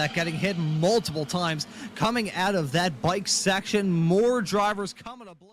that, getting hit multiple times. Coming out of that bike section, more drivers coming to blows.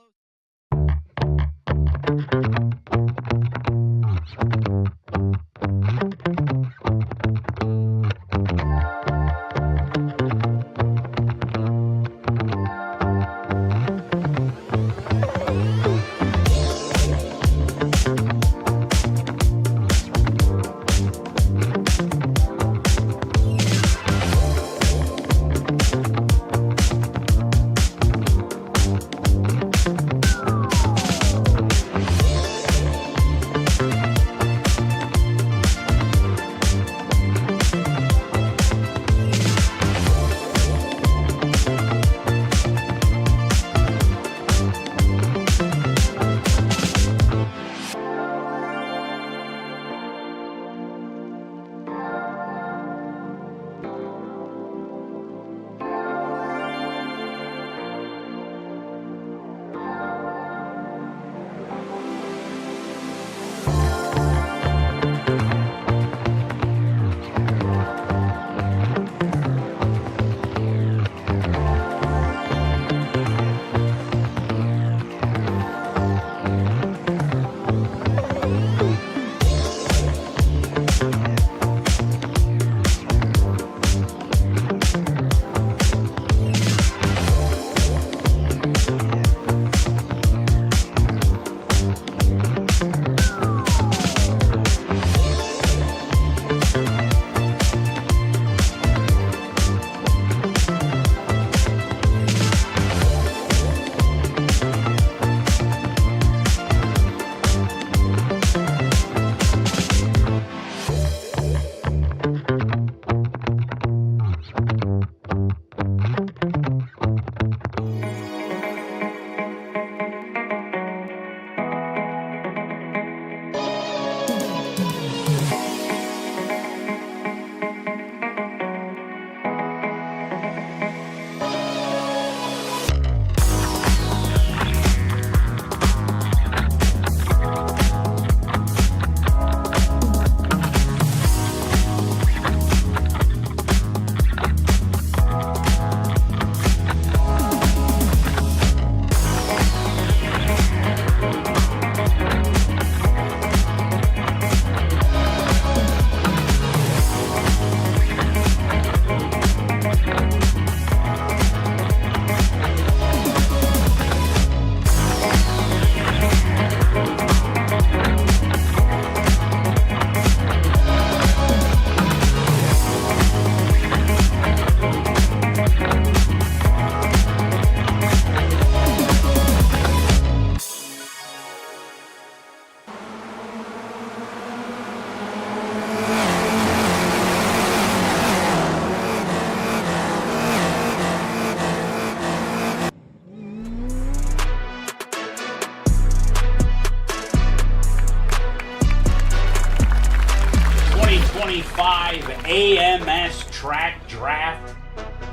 AMS track draft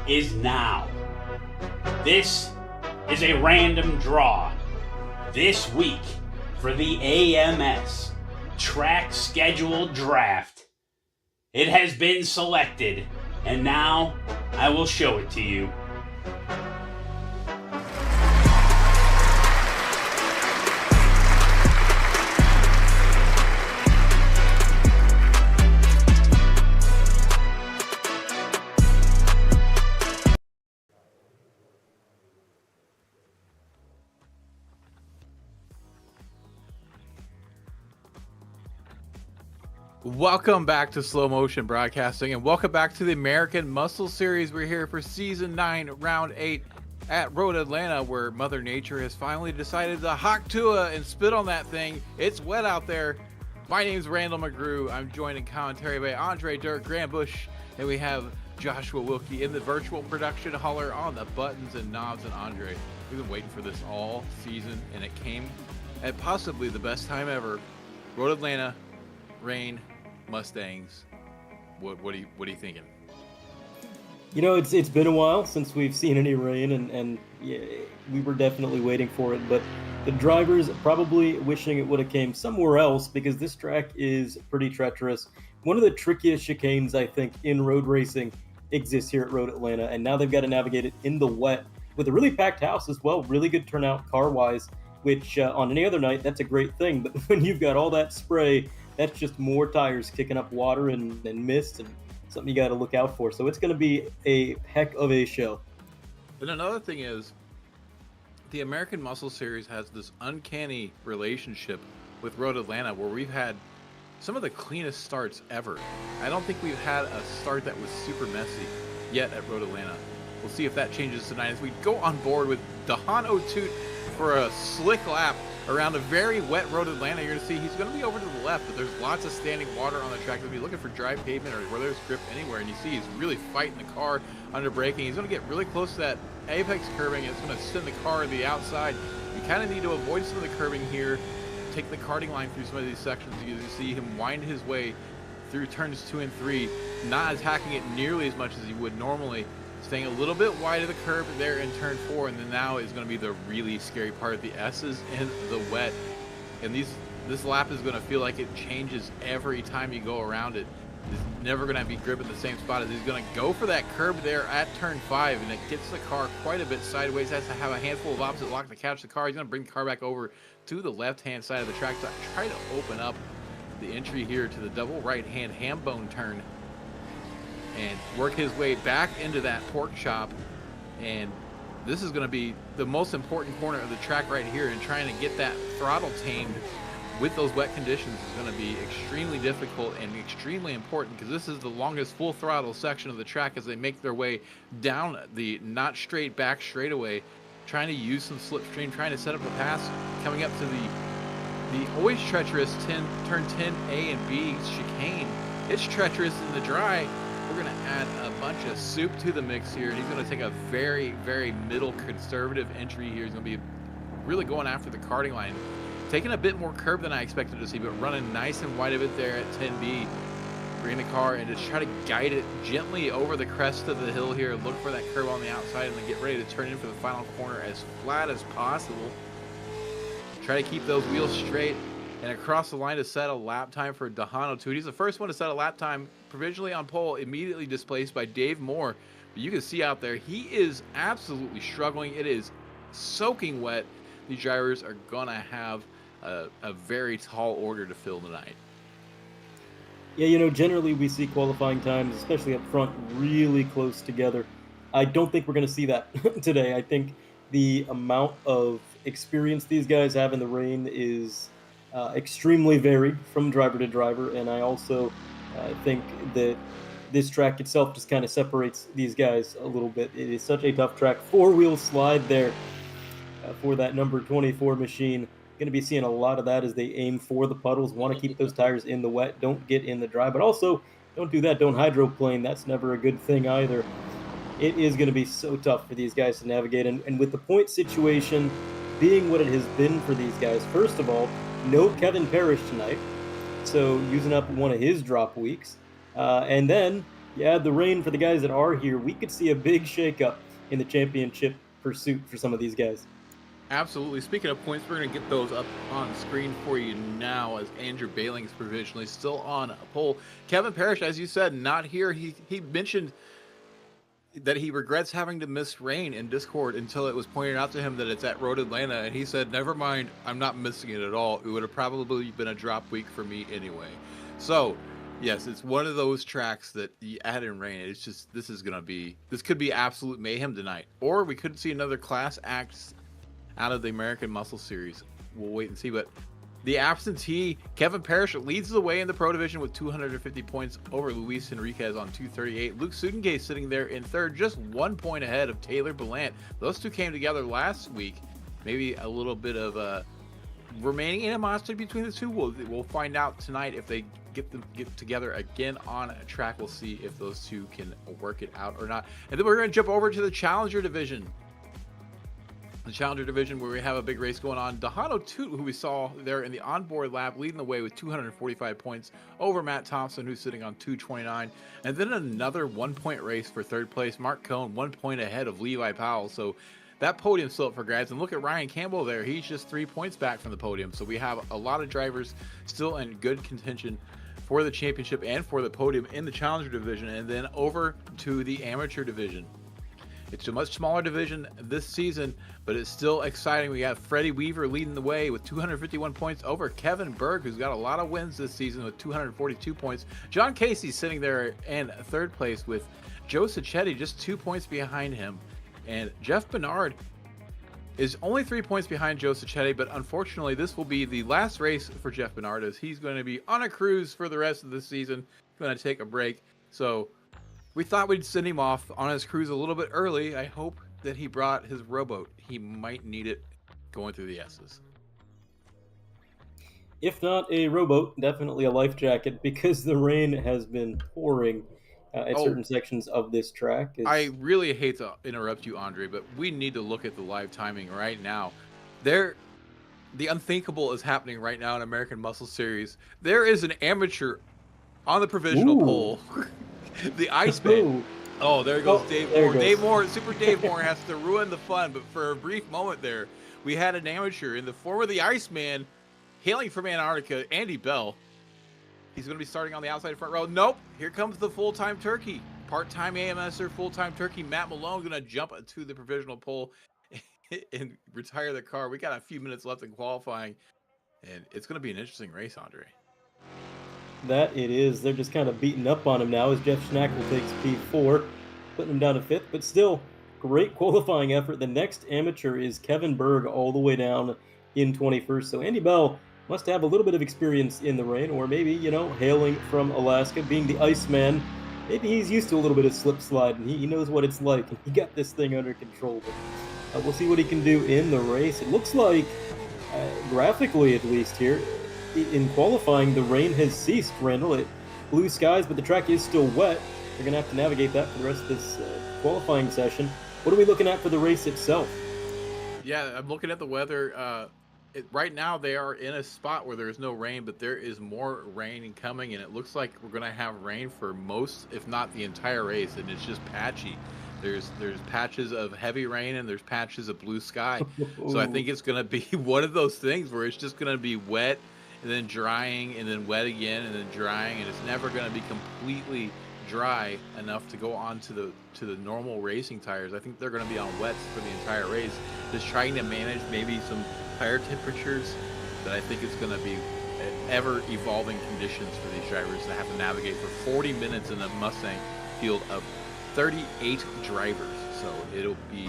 is now. This is a random draw this week for the AMS track schedule draft. It has been selected, and now I will show it to you. Welcome back to Slow Motion Broadcasting, and welcome back to the American Muscle Series. We're here for Season 9, Round 8 at Road Atlanta, where Mother Nature has finally decided to hawk Tua and spit on that thing. It's wet out there. My name's Randall McGrew. I'm joined in commentary by Andre Dirk Grandbouche, and we have Joshua Wilkie in the virtual production hauler on the buttons and knobs. And Andre, we've been waiting for this all season, and it came at possibly the best time ever. Road Atlanta, rain, Mustangs. What are you thinking? You know, it's been a while since we've seen any rain, and yeah, we were definitely waiting for it, but the drivers probably wishing it would have came somewhere else, because this track is pretty treacherous. One of the trickiest chicanes, I think, in road racing, exists here at Road Atlanta, and now they've got to navigate it in the wet with a really packed house as well. Really good turnout car-wise, which on any other night, that's a great thing. But when you've got all that spray, that's just more tires kicking up water and mist, and something you got to look out for. So it's going to be a heck of a show. And another thing is, the American Muscle Series has this uncanny relationship with Road Atlanta where we've had some of the cleanest starts ever. I don't think we've had a start that was super messy yet at Road Atlanta. We'll see if that changes tonight as we go on board with Dahan O'Toole for a slick lap around a very wet Road Atlanta. You're going to see he's going to be over to the left, but there's lots of standing water on the track. He'll be looking for dry pavement or where there's grip anywhere, and you see he's really fighting the car under braking. He's going to get really close to that apex curbing. It's going to send the car to the outside. You kind of need to avoid some of the curbing here, take the karting line through some of these sections. You see him wind his way through turns 2 and 3, not attacking it nearly as much as he would normally, staying a little bit wide of the curb there in turn 4, and then now is going to be the really scary part. The S's in the wet, and this lap is going to feel like it changes every time you go around it. It's never going to be grip in the same spot as he's going to go for that curb there at turn 5, and it gets the car quite a bit sideways. Has to have a handful of opposite lock to catch the car. He's going to bring the car back over to the left-hand side of the track to try to open up the entry here to the double right-hand ham bone turn and work his way back into that pork chop. And this is going to be the most important corner of the track right here, and trying to get that throttle tamed with those wet conditions is going to be extremely difficult and extremely important, because this is the longest full throttle section of the track as they make their way down the not straight back straightaway, trying to use some slipstream, trying to set up a pass, coming up to the always treacherous turn 10A and B chicane. It's treacherous in the dry. We're going to add a bunch of soup to the mix here, and he's going to take a very, very middle conservative entry here. He's going to be really going after the karting line, taking a bit more curb than I expected to see, but running nice and wide of it there at 10B. Bring the car and just try to guide it gently over the crest of the hill here. Look for that curve on the outside, and then get ready to turn in for the final corner as flat as possible. Try to keep those wheels straight and across the line to set a lap time for Dahan O'Toole. He's the first one to set a lap time provisionally on pole, immediately displaced by Dave Moore. But you can see out there, he is absolutely struggling. It is soaking wet. These drivers are going to have a very tall order to fill tonight. Yeah, generally we see qualifying times, especially up front, really close together. I don't think we're going to see that today. I think the amount of experience these guys have in the rain is extremely varied from driver to driver, and I also think that this track itself just kind of separates these guys a little bit. It is such a tough track. Four-wheel slide there for that number 24 machine. Going to be seeing a lot of that as they aim for the puddles. Want to keep those tires in the wet. Don't get in the dry. But also, don't do that. Don't hydroplane. That's never a good thing either. It is going to be so tough for these guys to navigate. And with the point situation being what it has been for these guys, first of all, no Kevin Parrish tonight. So using up one of his drop weeks. And then you add the rain for the guys that are here. We could see a big shakeup in the championship pursuit for some of these guys. Absolutely. Speaking of points, we're going to get those up on screen for you now as Andrew Bailing is provisionally still on a pole. Kevin Parrish, as you said, not here. He mentioned that he regrets having to miss rain in Discord until it was pointed out to him that it's at Road Atlanta, and he said, never mind, I'm not missing it at all. It would have probably been a drop week for me anyway. So, yes, it's one of those tracks that you add in rain. It's just, this could be absolute mayhem tonight. Or we could see another class act out of the American Muscle Series. We'll wait and see. But the absentee, Kevin Parrish, leads the way in the Pro Division with 250 points over Luis Enriquez on 238. Luke Sudengay sitting there in third, just 1 point ahead of Taylor Ballant. Those two came together last week. Maybe a little bit of remaining animosity between the two. We'll find out tonight if they get together again on a track. We'll see if those two can work it out or not. And then we're going to jump over to the Challenger Division. The Challenger Division, where we have a big race going on. Dahan O'Toole, who we saw there in the onboard lap, leading the way with 245 points over Matt Thompson, who's sitting on 229. And then another 1 point race for third place. Mark Cohn, 1 point ahead of Levi Powell. So that podium's still up for grabs. And look at Ryan Campbell there. He's just 3 points back from the podium. So we have a lot of drivers still in good contention for the championship and for the podium in the Challenger division, and then over to the Amateur division. It's a much smaller division this season, but it's still exciting. We got Freddie Weaver leading the way with 251 points over Kevin Berg, who's got a lot of wins this season with 242 points. John Casey sitting there in third place with Joe Sacchetti just 2 points behind him. And Jeff Bernard is only 3 points behind Joe Sacchetti, but unfortunately this will be the last race for Jeff Bernard, as he's going to be on a cruise for the rest of the season, going to take a break. So we thought we'd send him off on his cruise a little bit early. I hope that he brought his rowboat. He might need it going through the S's. If not a rowboat, definitely a life jacket, because the rain has been pouring at certain sections of this track. I really hate to interrupt you, Andre, but we need to look at the live timing right now. The unthinkable is happening right now in American Muscle Series. There is an amateur on the provisional pole. The Iceman. Oh, there goes Dave Moore. Dave Moore, Super Dave Moore has to ruin the fun, but for a brief moment there, we had an amateur in the form of the Iceman, hailing from Antarctica, Andy Bell. He's going to be starting on the outside front row. Nope, here comes the full-time turkey. Part-time AMSer, full-time turkey. Matt Malone going to jump to the provisional pole and retire the car. We got a few minutes left in qualifying, and it's going to be an interesting race, Andre. That it is. They're just kind of beating up on him now as Jeff Schnackle takes P4, putting him down to 5th, but still, great qualifying effort. The next amateur is Kevin Berg, all the way down in 21st. So Andy Bell must have a little bit of experience in the rain, or maybe, hailing from Alaska, being the Iceman. Maybe he's used to a little bit of slip slide, and he knows what it's like, and he got this thing under control. But we'll see what he can do in the race. It looks like, graphically at least here, in qualifying, the rain has ceased, Randall. Blue skies, but the track is still wet. They're going to have to navigate that for the rest of this qualifying session. What are we looking at for the race itself? Yeah, I'm looking at the weather. Right now, they are in a spot where there's no rain, but there is more rain coming, and it looks like we're going to have rain for most, if not the entire race, and it's just patchy. There's patches of heavy rain, and there's patches of blue sky. So I think it's going to be one of those things where it's just going to be wet, and then drying, and then wet again, and then drying, and it's never going to be completely dry enough to go on to the normal racing tires. I think they're going to be on wets for the entire race, just trying to manage maybe some tire temperatures that I think it's going to be ever evolving conditions for these drivers to have to navigate for 40 minutes in a Mustang field of 38 drivers. So it'll be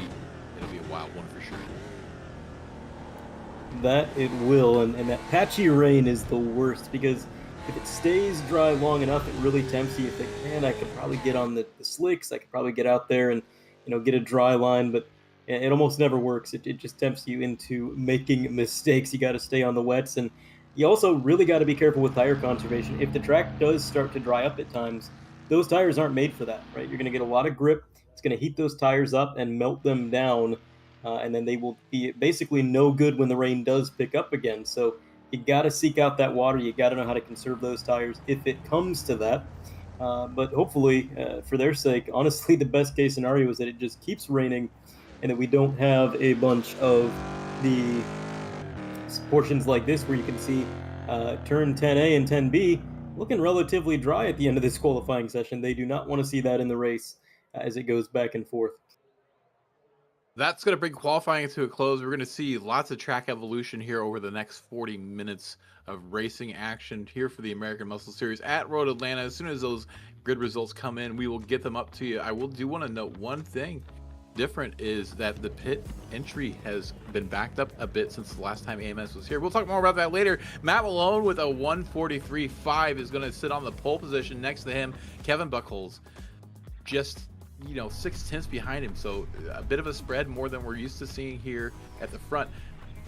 a wild one for sure. That it will, and that patchy rain is the worst, because if it stays dry long enough, it really tempts you. You think, man, I could probably get on the slicks, I could probably get out there and get a dry line, but it almost never works. It just tempts you into making mistakes. You got to stay on the wets, and you also really got to be careful with tire conservation. If the track does start to dry up at times, those tires aren't made for that, right? You're going to get a lot of grip. It's going to heat those tires up and melt them down. And then they will be basically no good when the rain does pick up again. So you got to seek out that water. You got to know how to conserve those tires if it comes to that. But hopefully, for their sake, honestly, the best case scenario is that it just keeps raining and that we don't have a bunch of the portions like this where you can see turn 10A and 10B looking relatively dry at the end of this qualifying session. They do not want to see that in the race as it goes back and forth. That's going to bring qualifying to a close. We're going to see lots of track evolution here over the next 40 minutes of racing action here for the American Muscle Series at Road Atlanta. As soon as those grid results come in, we will get them up to you. I do want to note one thing different is that the pit entry has been backed up a bit since the last time AMS was here. We'll talk more about that later. Matt Malone with a 1:43.5 is going to sit on the pole position. Next to him, Kevin Buckles, just 6/10 behind him, so a bit of a spread, more than we're used to seeing here at the front.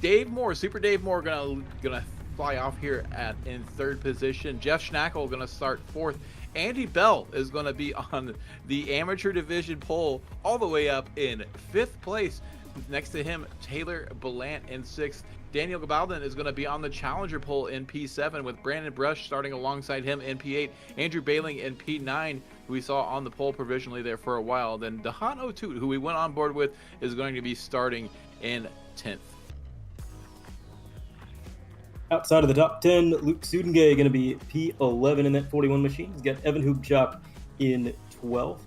Dave Moore, Super Dave Moore, gonna fly off here in third position. Jeff Schnackle gonna start fourth. Andy Bell is gonna be on the amateur division pole, all the way up in 5th place. Next to him, Taylor Ballant in 6th. Daniel Gabaldon is going to be on the challenger pole in P7, with Brandon Brush starting alongside him in P8. Andrew Bailing in P9, who we saw on the pole provisionally there for a while. Then Dahan O'Toole, who we went on board with, is going to be starting in 10th. Outside of the top 10, Luke Sudengay going to be P11 in that 41 machine. He's got Evan Hoopchop in 12th.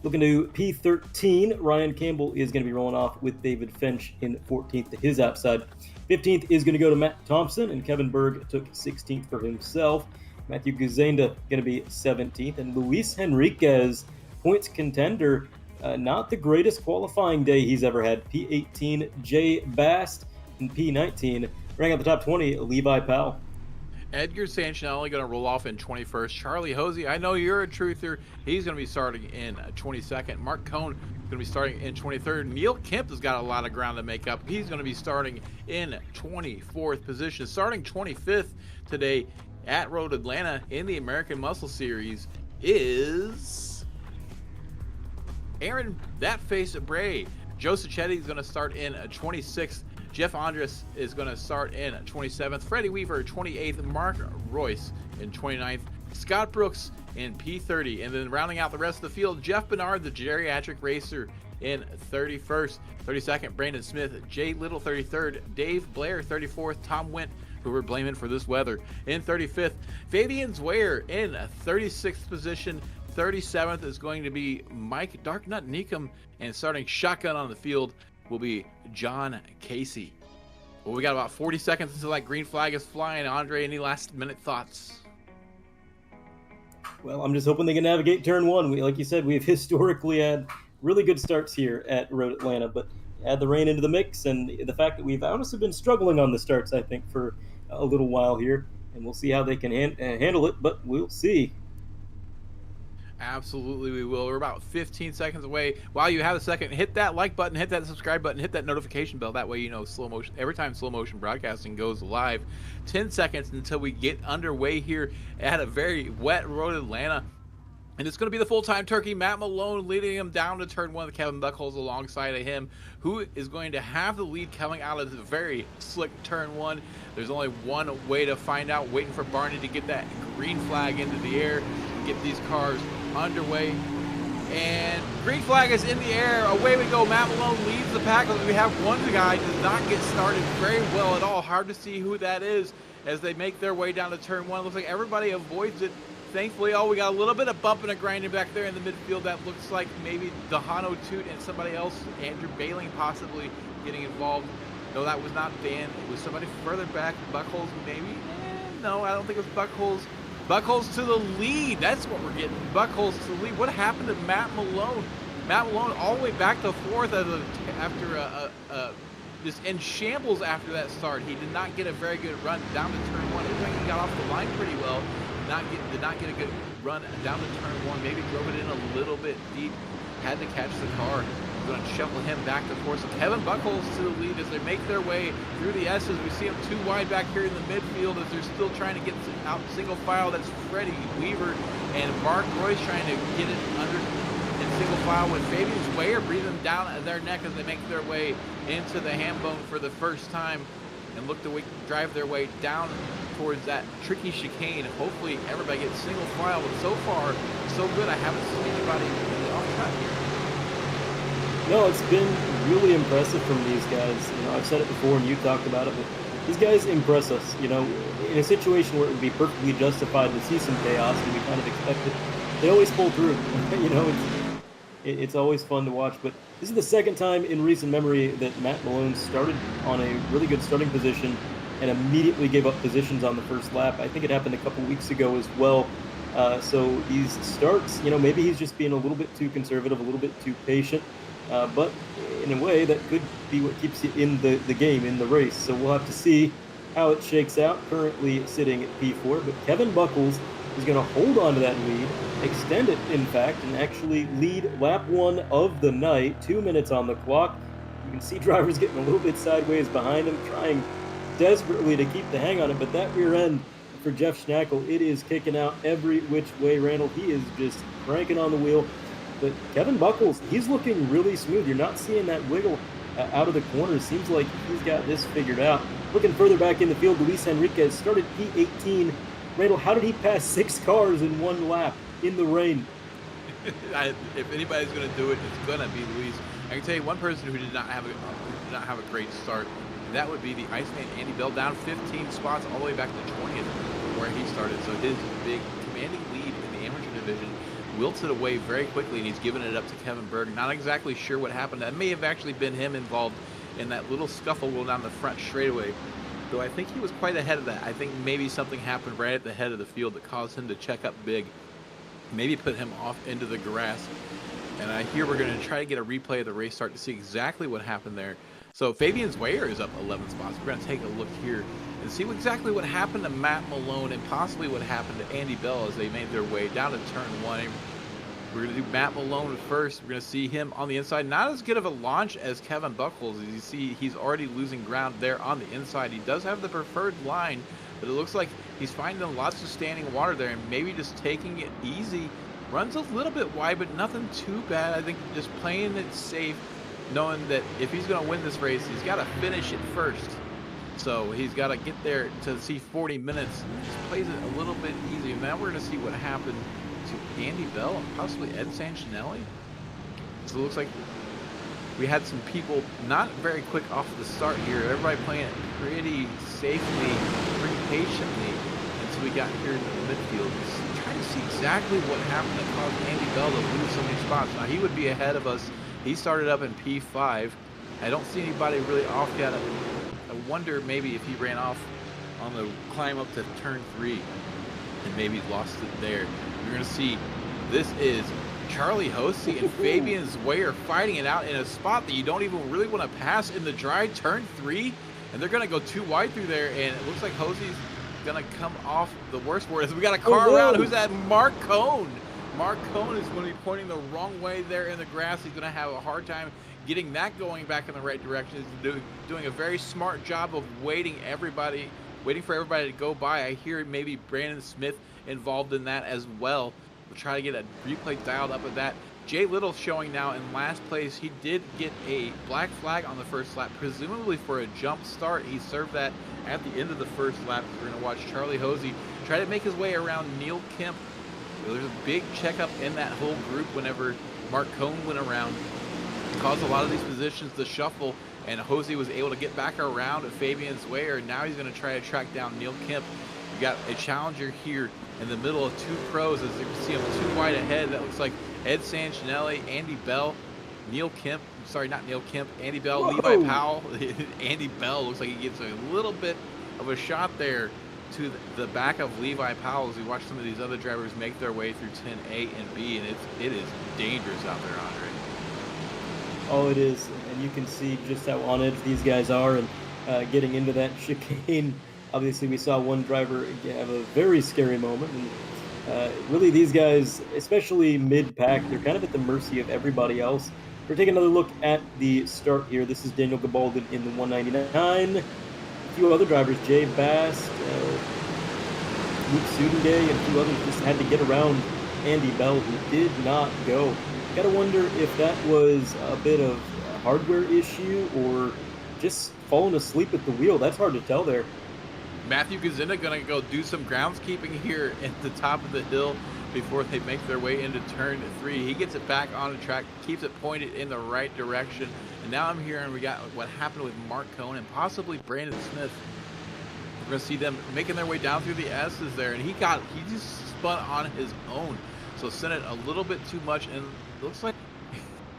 Looking to P13, Ryan Campbell is going to be rolling off with David Finch in 14th to his outside. 15th is going to go to Matt Thompson, and Kevin Berg took 16th for himself. Matthew Guzenda going to be 17th, and Luis Henriquez, points contender, not the greatest qualifying day he's ever had. P18, Jay Bast, and P19, running out the top 20, Levi Powell. Edgar Santinelli going to roll off in 21st. Charlie Hosey, I know you're a truther. He's going to be starting in 22nd. Mark Cohn going to be starting in 23rd. Neil Kemp has got a lot of ground to make up. He's going to be starting in 24th position. Starting 25th today at Road Atlanta in the American Muscle Series is Aaron That Face Bray. Joe Sacchetti is going to start in 26th. Jeff Andres is going to start in 27th. Freddie Weaver, 28th. Mark Royce in 29th. Scott Brooks in P30. And then rounding out the rest of the field, Jeff Bernard, the geriatric racer, in 31st. 32nd, Brandon Smith. Jay Little, 33rd. Dave Blair, 34th. Tom Went, who we're blaming for this weather, in 35th. Fabian Zweyer in 36th position. 37th is going to be Mike Darknut Neekum. And starting shotgun on the field will be John Casey. Well, we got about 40 seconds until that green flag is flying. Andre, any last minute thoughts? Well, I'm just hoping they can navigate turn one. Like you said, we've historically had really good starts here at Road Atlanta, but add the rain into the mix and the fact that we've honestly been struggling on the starts, I think, for a little while here, and we'll see how they can handle it, but we'll see. Absolutely, we will. We're about 15 seconds away. While you have a second, hit that like button, hit that subscribe button, hit that notification bell. That way you know slow motion every time slow motion broadcasting goes live. 10 seconds until we get underway here at a very wet Road Atlanta. And it's going to be the full-time turkey, Matt Malone, leading him down to turn one. Kevin Buckles alongside of him, who is going to have the lead coming out of the very slick turn one. There's only one way to find out, waiting for Barney to get that green flag into the air, get these cars underway. And green flag is in the air. Away we go. Matt Malone leads the pack. We have one guy does not get started very well at all. Hard to see who that is as they make their way down to turn one. Looks like everybody avoids it. Thankfully, we got a little bit of bumping and grinding back there in the midfield. That looks like maybe Dehano Toot and somebody else, Andrew Bailing, possibly getting involved. No, that was not Dan. It was somebody further back. Buckholes, maybe? No, I don't think it was Buckholes. Buckholes to the lead. That's what we're getting. Buckholes to the lead. What happened to Matt Malone? Matt Malone all the way back to fourth after just in shambles after that start. He did not get a very good run down to turn one. It looked like he got off the line pretty well. Did not get a good run down to turn one. Maybe drove it in a little bit deep. Had to catch the car. We're going to shuffle him back to fourth. So Kevin Buckles to the lead as they make their way through the S's. We see them too wide back here in the midfield as they're still trying to get out single file. That's Freddie Weaver and Mark Royce trying to get it under in single file with Fabian Zweyer breathing down their neck as they make their way into the ham bone for the first time and look to drive their way down towards that tricky chicane. Hopefully everybody gets single file, but so far so good. I haven't seen anybody really off track here. No, it's been really impressive from these guys. I've said it before and you talked about it, but these guys impress us. In a situation where it would be perfectly justified to see some chaos and we kind of expect it, they always pull through. It's always fun to watch, but this is the second time in recent memory that Matt Malone started on a really good starting position and immediately gave up positions on the first lap. I think it happened a couple weeks ago as well. So these starts, maybe he's just being a little bit too conservative, a little bit too patient, but in a way that could be what keeps you in the game, in the race. So we'll have to see how it shakes out. Currently sitting at P4, but Kevin Buckles is going to hold on to that lead, extend it, in fact, and actually lead lap one of the night. 2 minutes on the clock. You can see drivers getting a little bit sideways behind him, trying desperately to keep the hang on it, but that rear end for Jeff Schnackle, it is kicking out every which way. Randall, he is just cranking on the wheel. But Kevin Buckles, he's looking really smooth. You're not seeing that wiggle out of the corners. Seems like he's got this figured out. Looking further back in the field, Luis Henriquez started P18. Randall, how did he pass 6 cars in one lap in the rain? If anybody's going to do it, it's going to be Luis. I can tell you one person who did not have a great start, and that would be the Iceman Andy Bell down 15 spots all the way back to 20th where he started. So his big commanding lead in the amateur division wilted away very quickly, and he's given it up to Kevin Berg. Not exactly sure what happened. That may have actually been him involved in that little scuffle going down the front straightaway, though I think he was quite ahead of that. I think maybe something happened right at the head of the field that caused him to check up big, maybe put him off into the grass. And I hear we're going to try to get a replay of the race start to see exactly what happened there. So Fabian Zweyer is up 11 spots. We're going to take a look here and see exactly what happened to Matt Malone and possibly what happened to Andy Bell as they made their way down to turn 1. We're going to do Matt Malone first. We're going to see him on the inside. Not as good of a launch as Kevin Buckles. As you see, he's already losing ground there on the inside. He does have the preferred line, but it looks like he's finding lots of standing water there and maybe just taking it easy. Runs a little bit wide, but nothing too bad. I think just playing it safe, knowing that if he's going to win this race, he's got to finish it first. So he's got to get there to see 40 minutes. Just plays it a little bit easier. Now we're going to see what happened to Andy Bell and possibly Ed Sanchinelli. So it looks like we had some people not very quick off the start here. Everybody playing it pretty safely, pretty patiently until we got here into the midfield. Just trying to see exactly what happened that caused Andy Bell to lose so many spots. Now he would be ahead of us. He started up in P5. I don't see anybody really off yet. I wonder maybe if he ran off on the climb up to turn 3 and maybe lost it there. You're going to see this is Charlie Hosey and Fabian Zweyer fighting it out in a spot that you don't even really want to pass in the dry turn 3. And they're going to go too wide through there. And it looks like Hosey's going to come off the worst for us. We got a car around. Who's that? Mark Cohn. Mark Cohn is going to be pointing the wrong way there in the grass. He's going to have a hard time getting that going back in the right direction. He's doing a very smart job of waiting for everybody to go by. I hear maybe Brandon Smith involved in that as well. We'll try to get a replay dialed up of that. Jay Little showing now in last place. He did get a black flag on the first lap, presumably for a jump start. He served that at the end of the first lap. We're going to watch Charlie Hosey try to make his way around Neil Kemp. There's a big checkup in that whole group whenever Mark Cohn went around. It caused a lot of these positions to shuffle, and Hosey was able to get back around Fabian Zweyer. Now he's going to try to track down Neil Kemp. We got a challenger here in the middle of two pros. As you can see him too wide ahead. That looks like Ed Sanchinelli, Andy Bell, Neil Kemp. Sorry, not Neil Kemp. Andy Bell, Whoa. Levi Powell. Andy Bell looks like he gets a little bit of a shot there to the back of Levi Powell as we watch some of these other drivers make their way through 10A and B, and it is dangerous out there, Andre. Oh, it is, and you can see just how on edge these guys are, and getting into that chicane. Obviously, we saw one driver have a very scary moment, and really these guys, especially mid-pack, they're kind of at the mercy of everybody else. We're taking another look at the start here. This is Daniel Gabaldon in the 199. A few other drivers, Jay Bast, Luke Sudengay, and a few others just had to get around Andy Bell, who did not go. Gotta wonder if that was a bit of a hardware issue or just falling asleep at the wheel. That's hard to tell there. Matthew Gazinda going to go do some groundskeeping here at the top of the hill before they make their way into turn 3. He gets it back on the track, keeps it pointed in the right direction. And now I'm hearing we got what happened with Mark Cohn and possibly Brandon Smith. We're going to see them making their way down through the S's there. And he just spun on his own. So sent it a little bit too much, and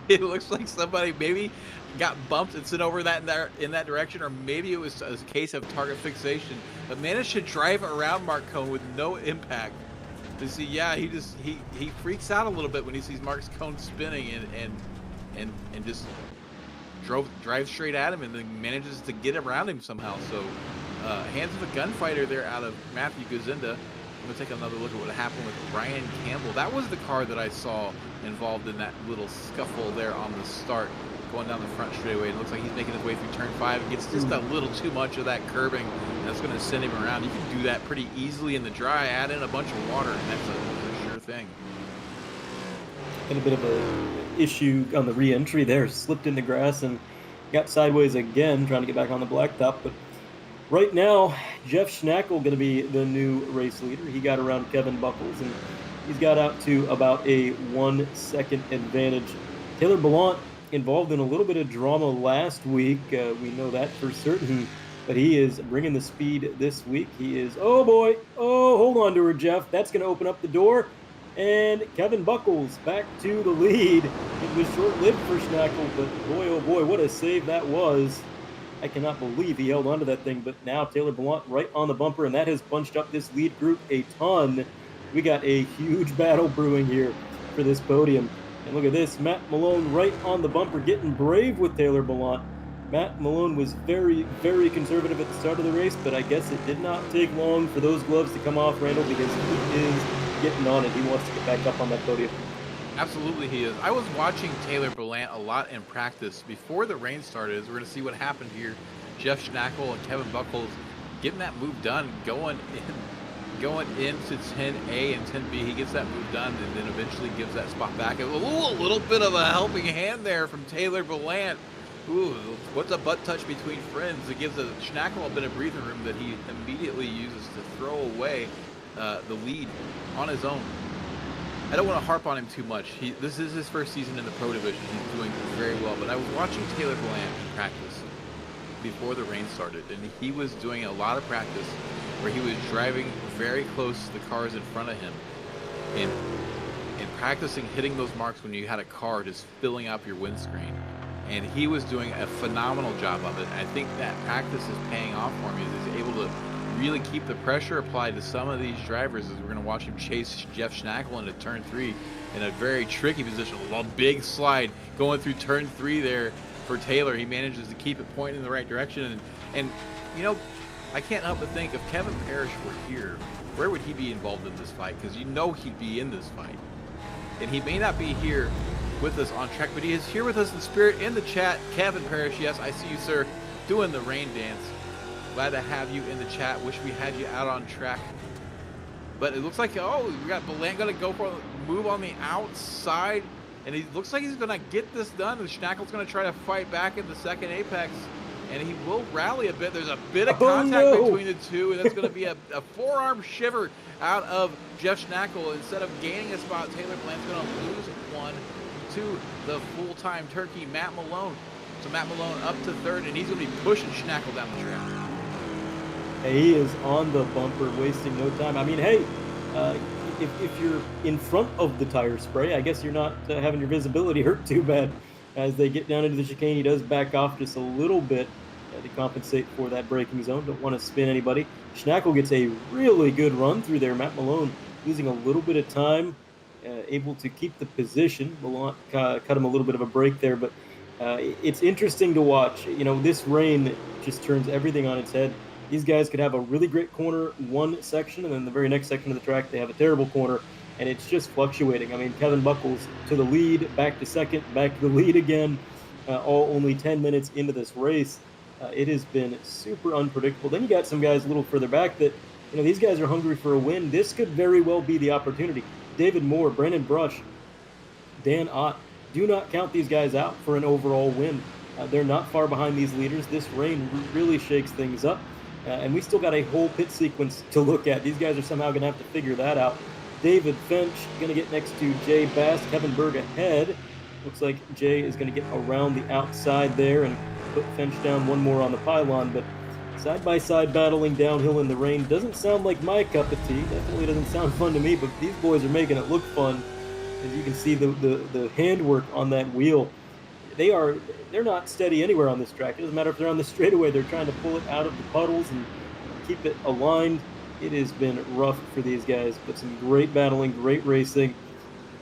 it looks like somebody maybe got bumped and sent over in that direction, or maybe it was a case of target fixation, but managed to drive around Mark Cohn with no impact. You see, yeah, he freaks out a little bit when he sees Mark Cohn spinning and just drives straight at him and then manages to get around him somehow. So hands of a gunfighter there out of Matthew Gazinda. I'm going to take another look at what happened with Ryan Campbell. That was the car that I saw involved in that little scuffle there on the start, going down the front straightaway. It looks like he's making his way through turn 5 and gets just a little too much of that curbing, and that's going to send him around. You can do that pretty easily in the dry, add in a bunch of water, and that's a sure thing. Had a bit of a issue on the re-entry there, slipped in the grass and got sideways again, trying to get back on the blacktop, but right now, Jeff Schnackle going to be the new race leader. He got around Kevin Buckles, and he's got out to about a 1 second advantage. Taylor Ballant involved in a little bit of drama last week. We know that for certain. But he is bringing the speed this week. He is, oh boy, oh, hold on to her, Jeff. That's going to open up the door. And Kevin Buckles back to the lead. It was short-lived for Schnackle, but boy, oh boy, what a save that was. I cannot believe he held onto that thing, but now Taylor Ballant right on the bumper, and that has bunched up this lead group a ton. We got a huge battle brewing here for this podium. And look at this, Matt Malone right on the bumper, getting brave with Taylor Ballant. Matt Malone was very, very conservative at the start of the race, but I guess it did not take long for those gloves to come off Randall, because he is getting on it. He wants to get back up on that podium. Absolutely he is. I was watching Taylor Ballant a lot in practice before the rain started, as we're going to see what happened here. Jeff Schnackle and Kevin Buckles getting that move done, going into 10A and 10B. He gets that move done and then eventually gives that spot back. A little bit of a helping hand there from Taylor Ballant. Ooh, what's a butt touch between friends? It gives Schnackle a bit of breathing room that he immediately uses to throw away the lead on his own. I don't want to harp on him too much. This is his first season in the Pro Division. He's doing very well. But I was watching Taylor Ballant in practice before the rain started, and he was doing a lot of practice where he was driving very close to the cars in front of him and practicing hitting those marks when you had a car just filling up your windscreen. And he was doing a phenomenal job of it. I think that practice is paying off for him. He's able to really keep the pressure applied to some of these drivers, as we're going to watch him chase Jeff Schnackle into turn 3 in a very tricky position. A big slide going through turn 3 there for Taylor. He manages to keep it pointing in the right direction. And you know, I can't help but think if Kevin Parrish were here, where would he be involved in this fight? Because you know he'd be in this fight. And he may not be here with us on track, but he is here with us in spirit in the chat. Kevin Parrish, yes, I see you, sir, doing the rain dance. Glad to have you in the chat. Wish we had you out on track. But it looks like, oh, we got Ballant going to go for a move on the outside. And he looks like he's going to get this done. And Schnackle's going to try to fight back in the second apex. And he will rally a bit. There's a bit of contact between the two. And that's going to be a forearm shiver out of Jeff Schnackle. Instead of gaining a spot, Taylor Ballant's going to lose one to the full-time turkey, Matt Malone. So Matt Malone up to third, and he's going to be pushing Schnackle down the track. He is on the bumper, wasting no time. I mean, hey, if you're in front of the tire spray, I guess you're not having your visibility hurt too bad. As they get down into the chicane, he does back off just a little bit to compensate for that braking zone. Don't want to spin anybody. Schnackle gets a really good run through there. Matt Malone losing a little bit of time, able to keep the position. Ballant cut him a little bit of a break there, but it's interesting to watch. You know, this rain just turns everything on its head. These guys could have a really great corner one section, and then the very next section of the track, they have a terrible corner, and it's just fluctuating. I mean, Kevin Buckles to the lead, back to second, back to the lead again, all only 10 minutes into this race. It has been super unpredictable. Then you got some guys a little further back that, you know, these guys are hungry for a win. This could very well be the opportunity. David Moore, Brandon Brush, Dan Ott, do not count these guys out for an overall win. They're not far behind these leaders. This rain really shakes things up. And we still got a whole pit sequence to look at. These guys are somehow going to have to figure that out. David Finch going to get next to Jay Bass. Kevin Berg ahead. Looks like Jay is going to get around the outside there and put Finch down one more on the pylon. But side-by-side battling downhill in the rain doesn't sound like my cup of tea. Definitely doesn't sound fun to me, but these boys are making it look fun. As you can see, the handwork on that wheel. They're not steady anywhere on this track. It doesn't matter if they're on the straightaway. They're trying to pull it out of the puddles and keep it aligned. It has been rough for these guys, but some great battling, great racing.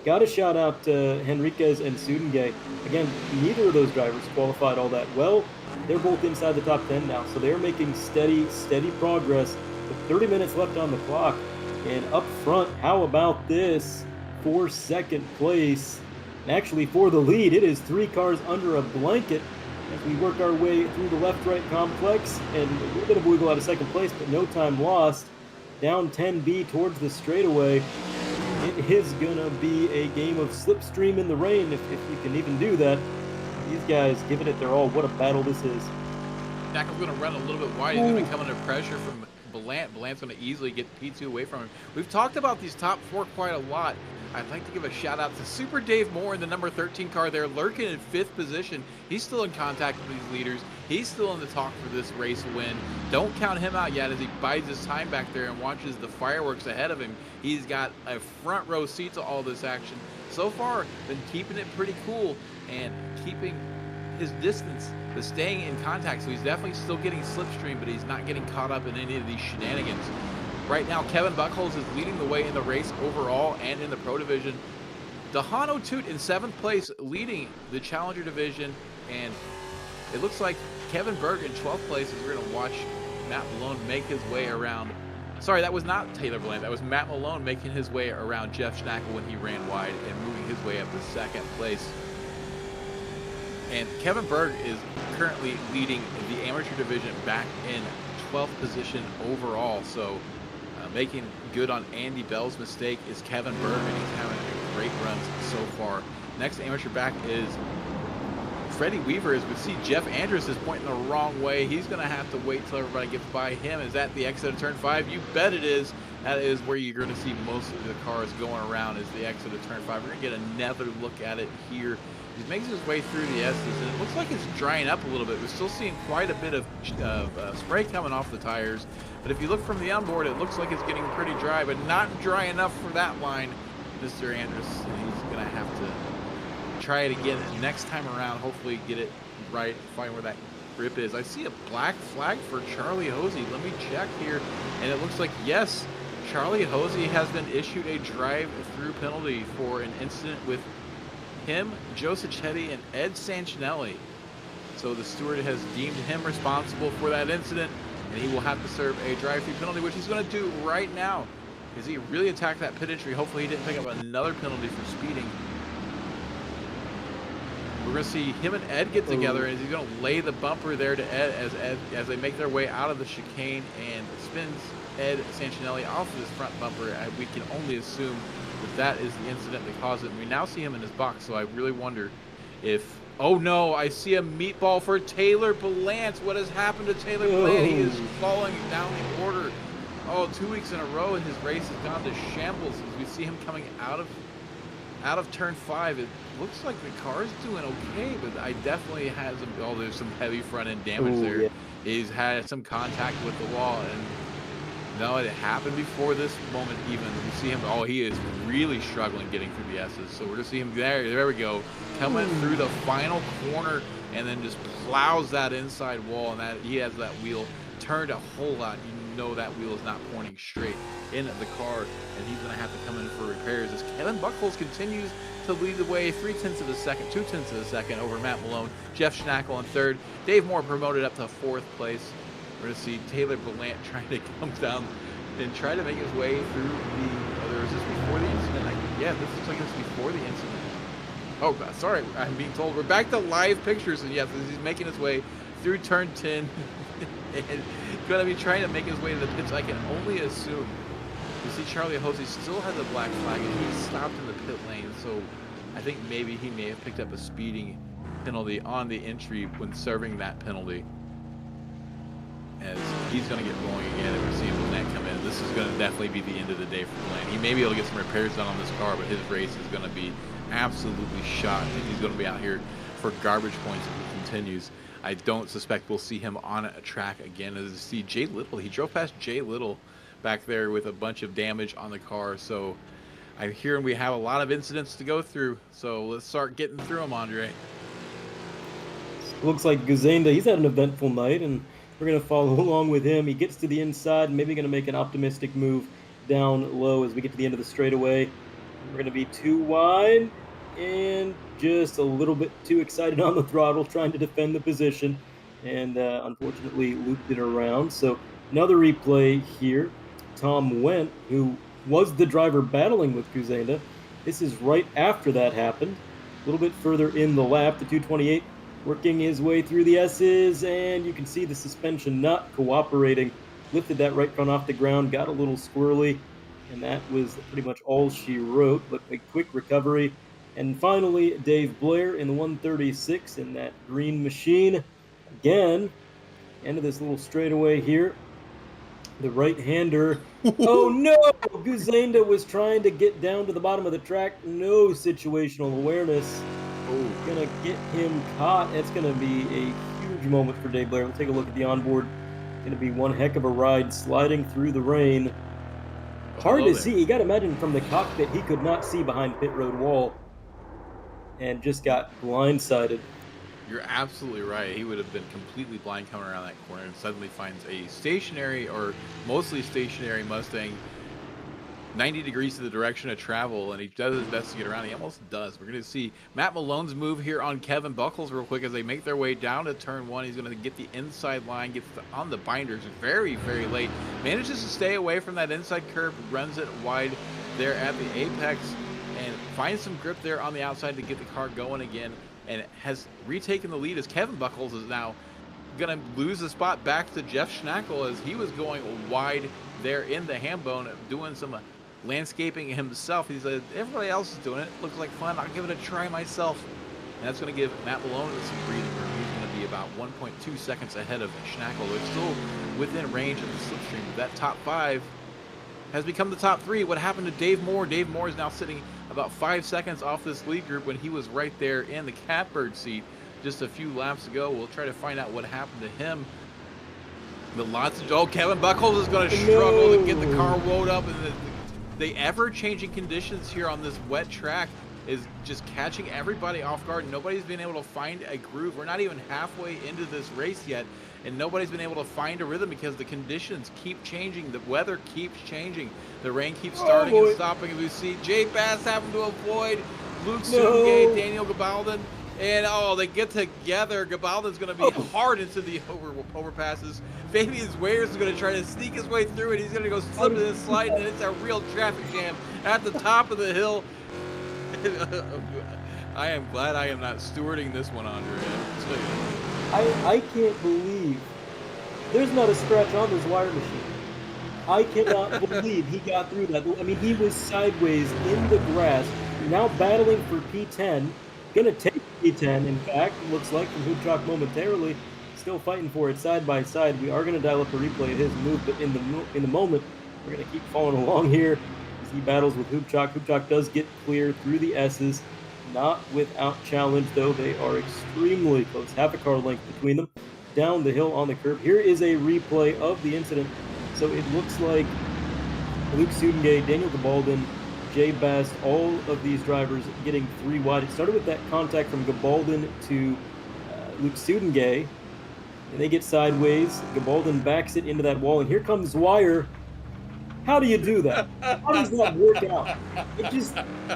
Got to shout out Henriquez and Sudengay. Again, neither of those drivers qualified all that well. They're both inside the top 10 now, so they're making steady progress with 30 minutes left on the clock. And up front, how about this? For second place. And actually, for the lead, it is 3 cars under a blanket as we work our way through the left-right complex, and a little bit of wiggle out of second place, but no time lost. Down 10B towards the straightaway. It is going to be a game of slipstream in the rain, if you can even do that. These guys giving it their all. What a battle this is. Schnackle's going to run a little bit wide. He's going to come under pressure from Ballant. Ballant's going to easily get P2 away from him. We've talked about these top 4 quite a lot. I'd like to give a shout out to Super Dave Moore in the number 13 car there, lurking in 5th position. He's still in contact with these leaders. He's still in the talk for this race win. Don't count him out yet as he bides his time back there and watches the fireworks ahead of him. He's got a front row seat to all this action. So far, been keeping it pretty cool and keeping his distance, but staying in contact. So he's definitely still getting slipstream, but he's not getting caught up in any of these shenanigans. Right now, Kevin Buckholz is leading the way in the race overall and in the Pro Division. Dahano Toot in 7th place, leading the Challenger Division, and it looks like Kevin Berg in 12th place as we're going to watch Matt Malone make his way around. Sorry, that was not Taylor Bland. That was Matt Malone making his way around Jeff Schnackle when he ran wide and moving his way up to 2nd place. And Kevin Berg is currently leading the amateur division back in 12th position overall. So making good on Andy Bell's mistake is Kevin Berg, and he's having a great run so far. Next amateur back is Freddie Weaver. As we see, Jeff Andrus is pointing the wrong way. He's going to have to wait till everybody gets by him. Is that the exit of turn 5? You bet it is. That is where you're going to see most of the cars going around, is the exit of turn 5. We're going to get another look at it here. He makes his way through the S's, and it looks like it's drying up a little bit. We're still seeing quite a bit of spray coming off the tires. But if you look from the onboard, it looks like it's getting pretty dry, but not dry enough for that line, Mr. Andrus. And he's going to have to try it again next time around, hopefully get it right, find where that grip is. I see a black flag for Charlie Hosey. Let me check here. And it looks like, yes, Charlie Hosey has been issued a drive-through penalty for an incident with him, Joe Sacchetti, and Ed Sanchinelli. So the steward has deemed him responsible for that incident, and he will have to serve a drive-through penalty, which he's going to do right now, because he really attacked that pit entry. Hopefully he didn't pick up another penalty for speeding. We're going to see him and Ed get together, and he's going to lay the bumper there to Ed as they make their way out of the chicane, and spins Ed Sanchinelli off of his front bumper. We can only assume that is the incident that caused it. And we now see him in his box, so I really wonder if... Oh no, I see a meatball for Taylor Ballant. What has happened to Taylor Ballant? He is falling down the order. Oh, 2 weeks in a row, and his race has gone to shambles as we see him coming out of turn 5. It looks like the car's doing okay, but I definitely had some... Oh, there's some heavy front end damage there. Yeah. He's had some contact with the wall, and no, it happened before this moment even. We see him, oh, he is really struggling getting through the S's. So we're going to see him there we go, coming through the final corner, and then just plows that inside wall, and that he has that wheel turned a whole lot. You know that wheel is not pointing straight into the car, and he's going to have to come in for repairs as Kevin Buckholz continues to lead the way 0.3 of a second, 0.2 of a second over Matt Malone. Jeff Schnackle in 3rd. Dave Moore promoted up to 4th place. We're going to see Taylor Ballant trying to come down and try to make his way through the... or is this before the incident? Yeah, this looks like it's before the incident. Oh, sorry, I'm being told we're back to live pictures, and yes, he's making his way through turn 10 and going to be trying to make his way to the pits. I can only assume. You see Charlie Hosey still has a black flag, and he stopped in the pit lane, so I think maybe he may have picked up a speeding penalty on the entry when serving that penalty. As he's going to get rolling again, and we're seeing Ballant come in. This is going to definitely be the end of the day for Ballant. He may be able to get some repairs done on this car, but his race is going to be absolutely shot, and he's going to be out here for garbage points if he continues. I don't suspect we'll see him on a track again. As you see Jay Little, he drove past Jay Little back there with a bunch of damage on the car. So I'm hearing we have a lot of incidents to go through. So let's start getting through them, Andre. Looks like Guzenda, he's had an eventful night, and we're going to follow along with him. He gets to the inside, maybe going to make an optimistic move down low as we get to the end of the straightaway. We're going to be too wide and just a little bit too excited on the throttle, trying to defend the position, and unfortunately looped it around. So another replay here. Tom Wendt, who was the driver battling with Guzenda. This is right after that happened. A little bit further in the lap, the 228 working his way through the S's, and you can see the suspension not cooperating. Lifted that right front off the ground, got a little squirrely, and that was pretty much all she wrote, but a quick recovery. And finally, Dave Blair in the 136 in that green machine. Again, end of this little straightaway here. The right-hander. Oh no! Guzenda was trying to get down to the bottom of the track. No situational awareness. Oh, Gonna get him caught. It's gonna be a huge moment for Dave Blair. We'll take a look at the onboard. Gonna be one heck of a ride sliding through the rain. Hard to see. You gotta imagine from the cockpit he could not see behind pit road wall and just got blindsided. You're absolutely right. He would have been completely blind coming around that corner and suddenly finds a stationary or mostly stationary Mustang 90 degrees to the direction of travel, and he does his best to get around. He almost does. We're going to see Matt Malone's move here on Kevin Buckles real quick as they make their way down to turn one. He's going to get the inside line, gets on the binders very, very late. Manages to stay away from that inside curve, runs it wide there at the apex, and finds some grip there on the outside to get the car going again, and has retaken the lead as Kevin Buckles is now going to lose the spot back to Jeff Schnackle as he was going wide there in the ham bone, doing some landscaping himself. He said, everybody else is doing it. Looks like fun. I'll give it a try myself. And that's going to give Matt Malone some breathing room. He's going to be about 1.2 seconds ahead of Schnackle. They're still within range of the slipstream. That top five has become the top three. What happened to Dave Moore? Dave Moore is now sitting about 5 seconds off this lead group when he was right there in the catbird seat just a few laps ago. We'll try to find out what happened to him. The lots of Kevin Buckles is going to struggle to get the car woed up, and the ever-changing conditions here on this wet track is just catching everybody off guard. Nobody's been able to find a groove. We're not even halfway into this race yet, and nobody's been able to find a rhythm because the conditions keep changing. The weather keeps changing. The rain keeps starting and stopping. As we see Jay Bass having to avoid Luke Sungay, Daniel Gabaldon, and they get together. Gabaldon's going to be hard into the overpasses. Fabian Wayers is going to try to sneak his way through it. He's going to go slipping and sliding, and it's a real traffic jam at the top of the hill. I am glad I am not stewarding this one, Andre. I can't believe there's not a scratch on this wire machine. I cannot believe he got through that. I mean, he was sideways in the grass, now battling for P10. Gonna take P10, in fact, looks like from Hoop Chalk momentarily. Still fighting for it side by side. We are going to dial up a replay of his move, but in the moment, we're going to keep following along here as he battles with Hoop Chalk. Hoop Chalk does get clear through the S's, not without challenge, though. They are extremely close, half a car length between them, down the hill on the curb. Here is a replay of the incident. So it looks like Luke Sudengay, Daniel Gabaldon, Jay Bass, all of these drivers getting three wide. It started with that contact from Gabaldon to Luke Sudengay. And they get sideways. Gabaldon backs it into that wall, and here comes Wire. How do you do that? How does that work out?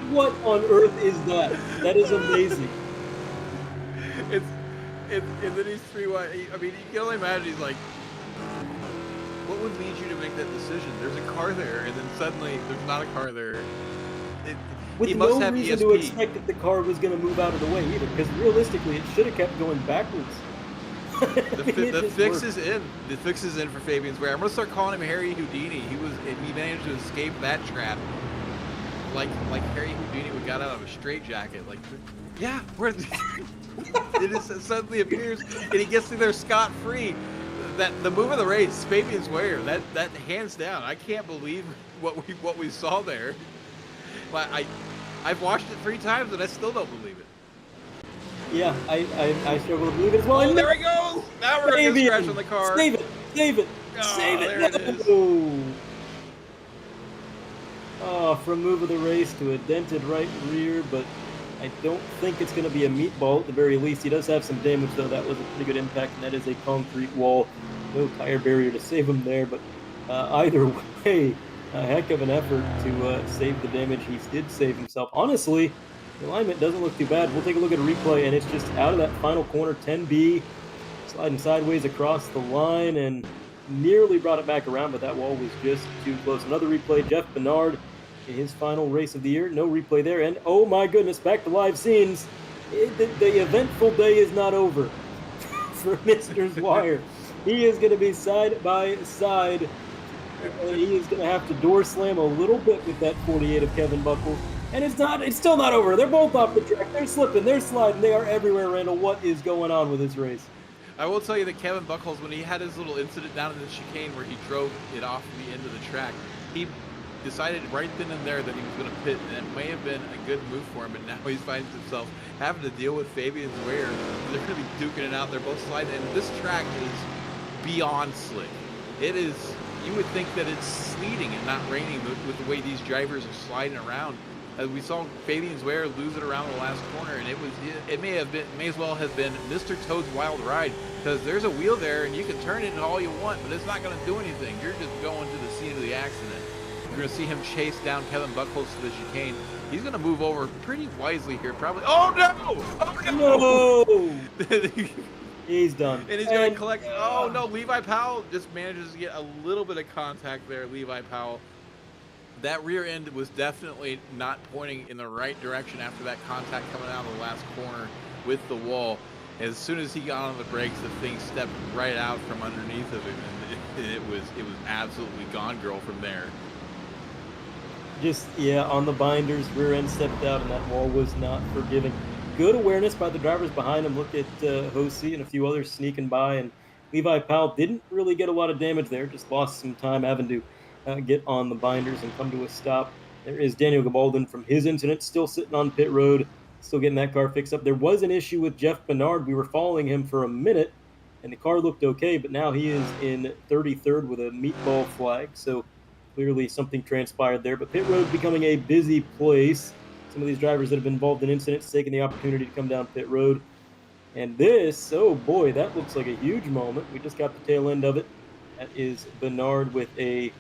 What on earth is that? That is amazing. And then he's three wide. I mean, you can only imagine. He's like, what would lead you to make that decision? There's a car there, and then suddenly there's not a car there. With no reason to expect that the car was going to move out of the way either, because realistically, it should have kept going backwards. The fix is in. The fix is in for Fabian's Way. I'm gonna start calling him Harry Houdini. He managed to escape that trap, like Harry Houdini would got out of a straitjacket. Like, yeah, where it is suddenly appears, and he gets through there scot free. That the move of the race, Fabian's Way. That hands down. I can't believe what we saw there. But I've watched it 3 times and I still don't believe it. Yeah, I struggle to believe it as well. Oh, there he goes! Now we're going to get scratch on the car. Save it! Save it! Save it! There it is. Oh, from move of the race to a dented right rear, but I don't think it's going to be a meatball at the very least. He does have some damage, though. That was a pretty good impact, and that is a concrete wall. No tire barrier to save him there, but either way, a heck of an effort to save the damage. He did save himself. Honestly, the alignment doesn't look too bad. We'll take a look at a replay, and it's just out of that final corner, 10B, sliding sideways across the line, and nearly brought it back around, but that wall was just too close. Another replay, Jeff Bernard in his final race of the year. No replay there, and oh my goodness, back to live scenes. The eventful day is not over for Mr. Zwire. He is going to be side by side. He is going to have to door slam a little bit with that 48 of Kevin Buckles. And it's still not over. They're both off the track. They're slipping. They're sliding. They are everywhere, Randall. What is going on with this race? I will tell you that Kevin Buckles, when he had his little incident down in the chicane where he drove it off the end of the track, he decided right then and there that he was going to pit, and it may have been a good move for him, but now he finds himself having to deal with Fabian Zweyer. They're going to be duking it out. They're both sliding, and this track is beyond slick. It is, you would think that it's sleeting and not raining with the way these drivers are sliding around. We saw Fabian Zweyer lose it around the last corner, and it may as well have been Mr. Toad's Wild Ride, because there's a wheel there and you can turn it all you want, but it's not going to do anything. You're just going to the scene of the accident. You're going to see him chase down Kevin Buckles to the chicane. He's going to move over pretty wisely here, probably. Oh no! Oh no! He's done. And he's going to collect. Oh no! Levi Powell just manages to get a little bit of contact there. Levi Powell. That rear end was definitely not pointing in the right direction after that contact coming out of the last corner with the wall. As soon as he got on the brakes, the thing stepped right out from underneath of him, and it was absolutely gone girl from there. Just, yeah, on the binders, rear end stepped out, and that wall was not forgiving. Good awareness by the drivers behind him. Look at Hosey and a few others sneaking by, and Levi Powell didn't really get a lot of damage there, just lost some time having to get on the binders and come to a stop. There is Daniel Gabaldon from his incident, still sitting on pit road, still getting that car fixed up. There was an issue with Jeff Bernard. We were following him for a minute, and the car looked okay, but now he is in 33rd with a meatball flag, so clearly something transpired there. But pit road becoming a busy place. Some of these drivers that have been involved in incidents taking the opportunity to come down pit road. And this, oh boy, that looks like a huge moment. We just got the tail end of it. That is Bernard with a,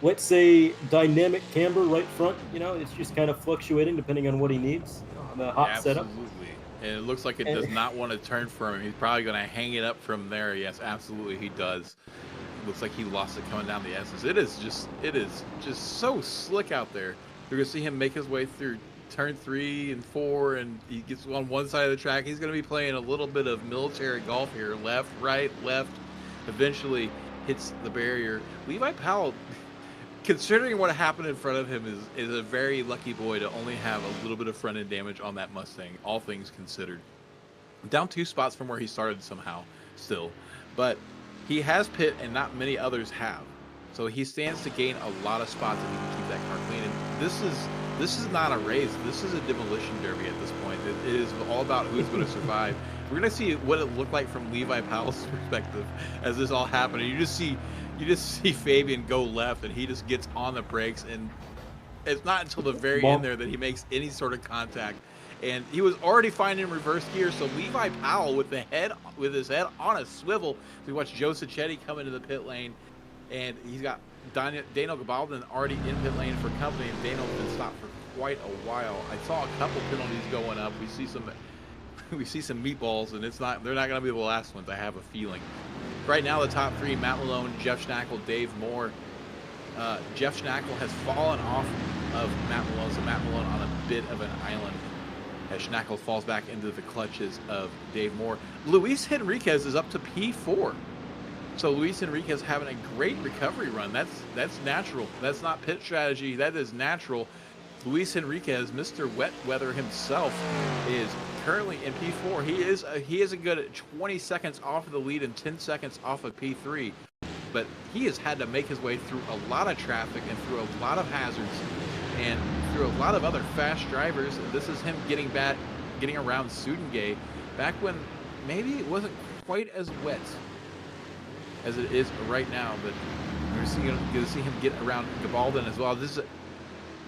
let's say, dynamic camber right front. You know, it's just kind of fluctuating depending on what he needs on the hot setup. Absolutely. And it looks like it does not want to turn for him. He's probably going to hang it up from there. Yes, absolutely, he does. It looks like he lost it coming down the S's. It is just so slick out there. You're going to see him make his way through turn 3 and 4, and he gets on one side of the track. He's going to be playing a little bit of military golf here. Left, right, left. Eventually hits the barrier. Levi Powell, considering what happened in front of him, is a very lucky boy to only have a little bit of front end damage on that Mustang, all things considered. Down 2 spots from where he started somehow still, but he has pit and not many others have, so he stands to gain a lot of spots if he can keep that car clean. And this is not a race. This is a demolition derby at this point. It is all about who's going to survive. We're going to see what it looked like from Levi Powell's perspective as this all happened. And you just see Fabian go left, and he just gets on the brakes, and it's not until the very end there that he makes any sort of contact. And he was already fine in reverse gear, so Levi Powell with his head on a swivel. We watched Joe Sacchetti come into the pit lane, and he's got Daniel Gabaldon already in pit lane for company, and Daniel's been stopped for quite a while. I saw a couple penalties going up. We see some meatballs, and they're not going to be the last ones, I have a feeling. Right now, the top 3: Matt Malone, Jeff Schnackle, Dave Moore. Jeff Schnackle has fallen off of Matt Malone, so Matt Malone on a bit of an island as Schnackle falls back into the clutches of Dave Moore. Luis Henriquez is up to P4. So Luis Henriquez having a great recovery run. That's natural. That's not pit strategy. That is natural. Luis Henriquez, Mr. Wet Weather himself, is currently in P4. He is a good 20 seconds off of the lead and 10 seconds off of P3. But he has had to make his way through a lot of traffic and through a lot of hazards and through a lot of other fast drivers. This is him getting around Sudengay back when maybe it wasn't quite as wet as it is right now, but we're going to see him get around Gabaldon as well. This is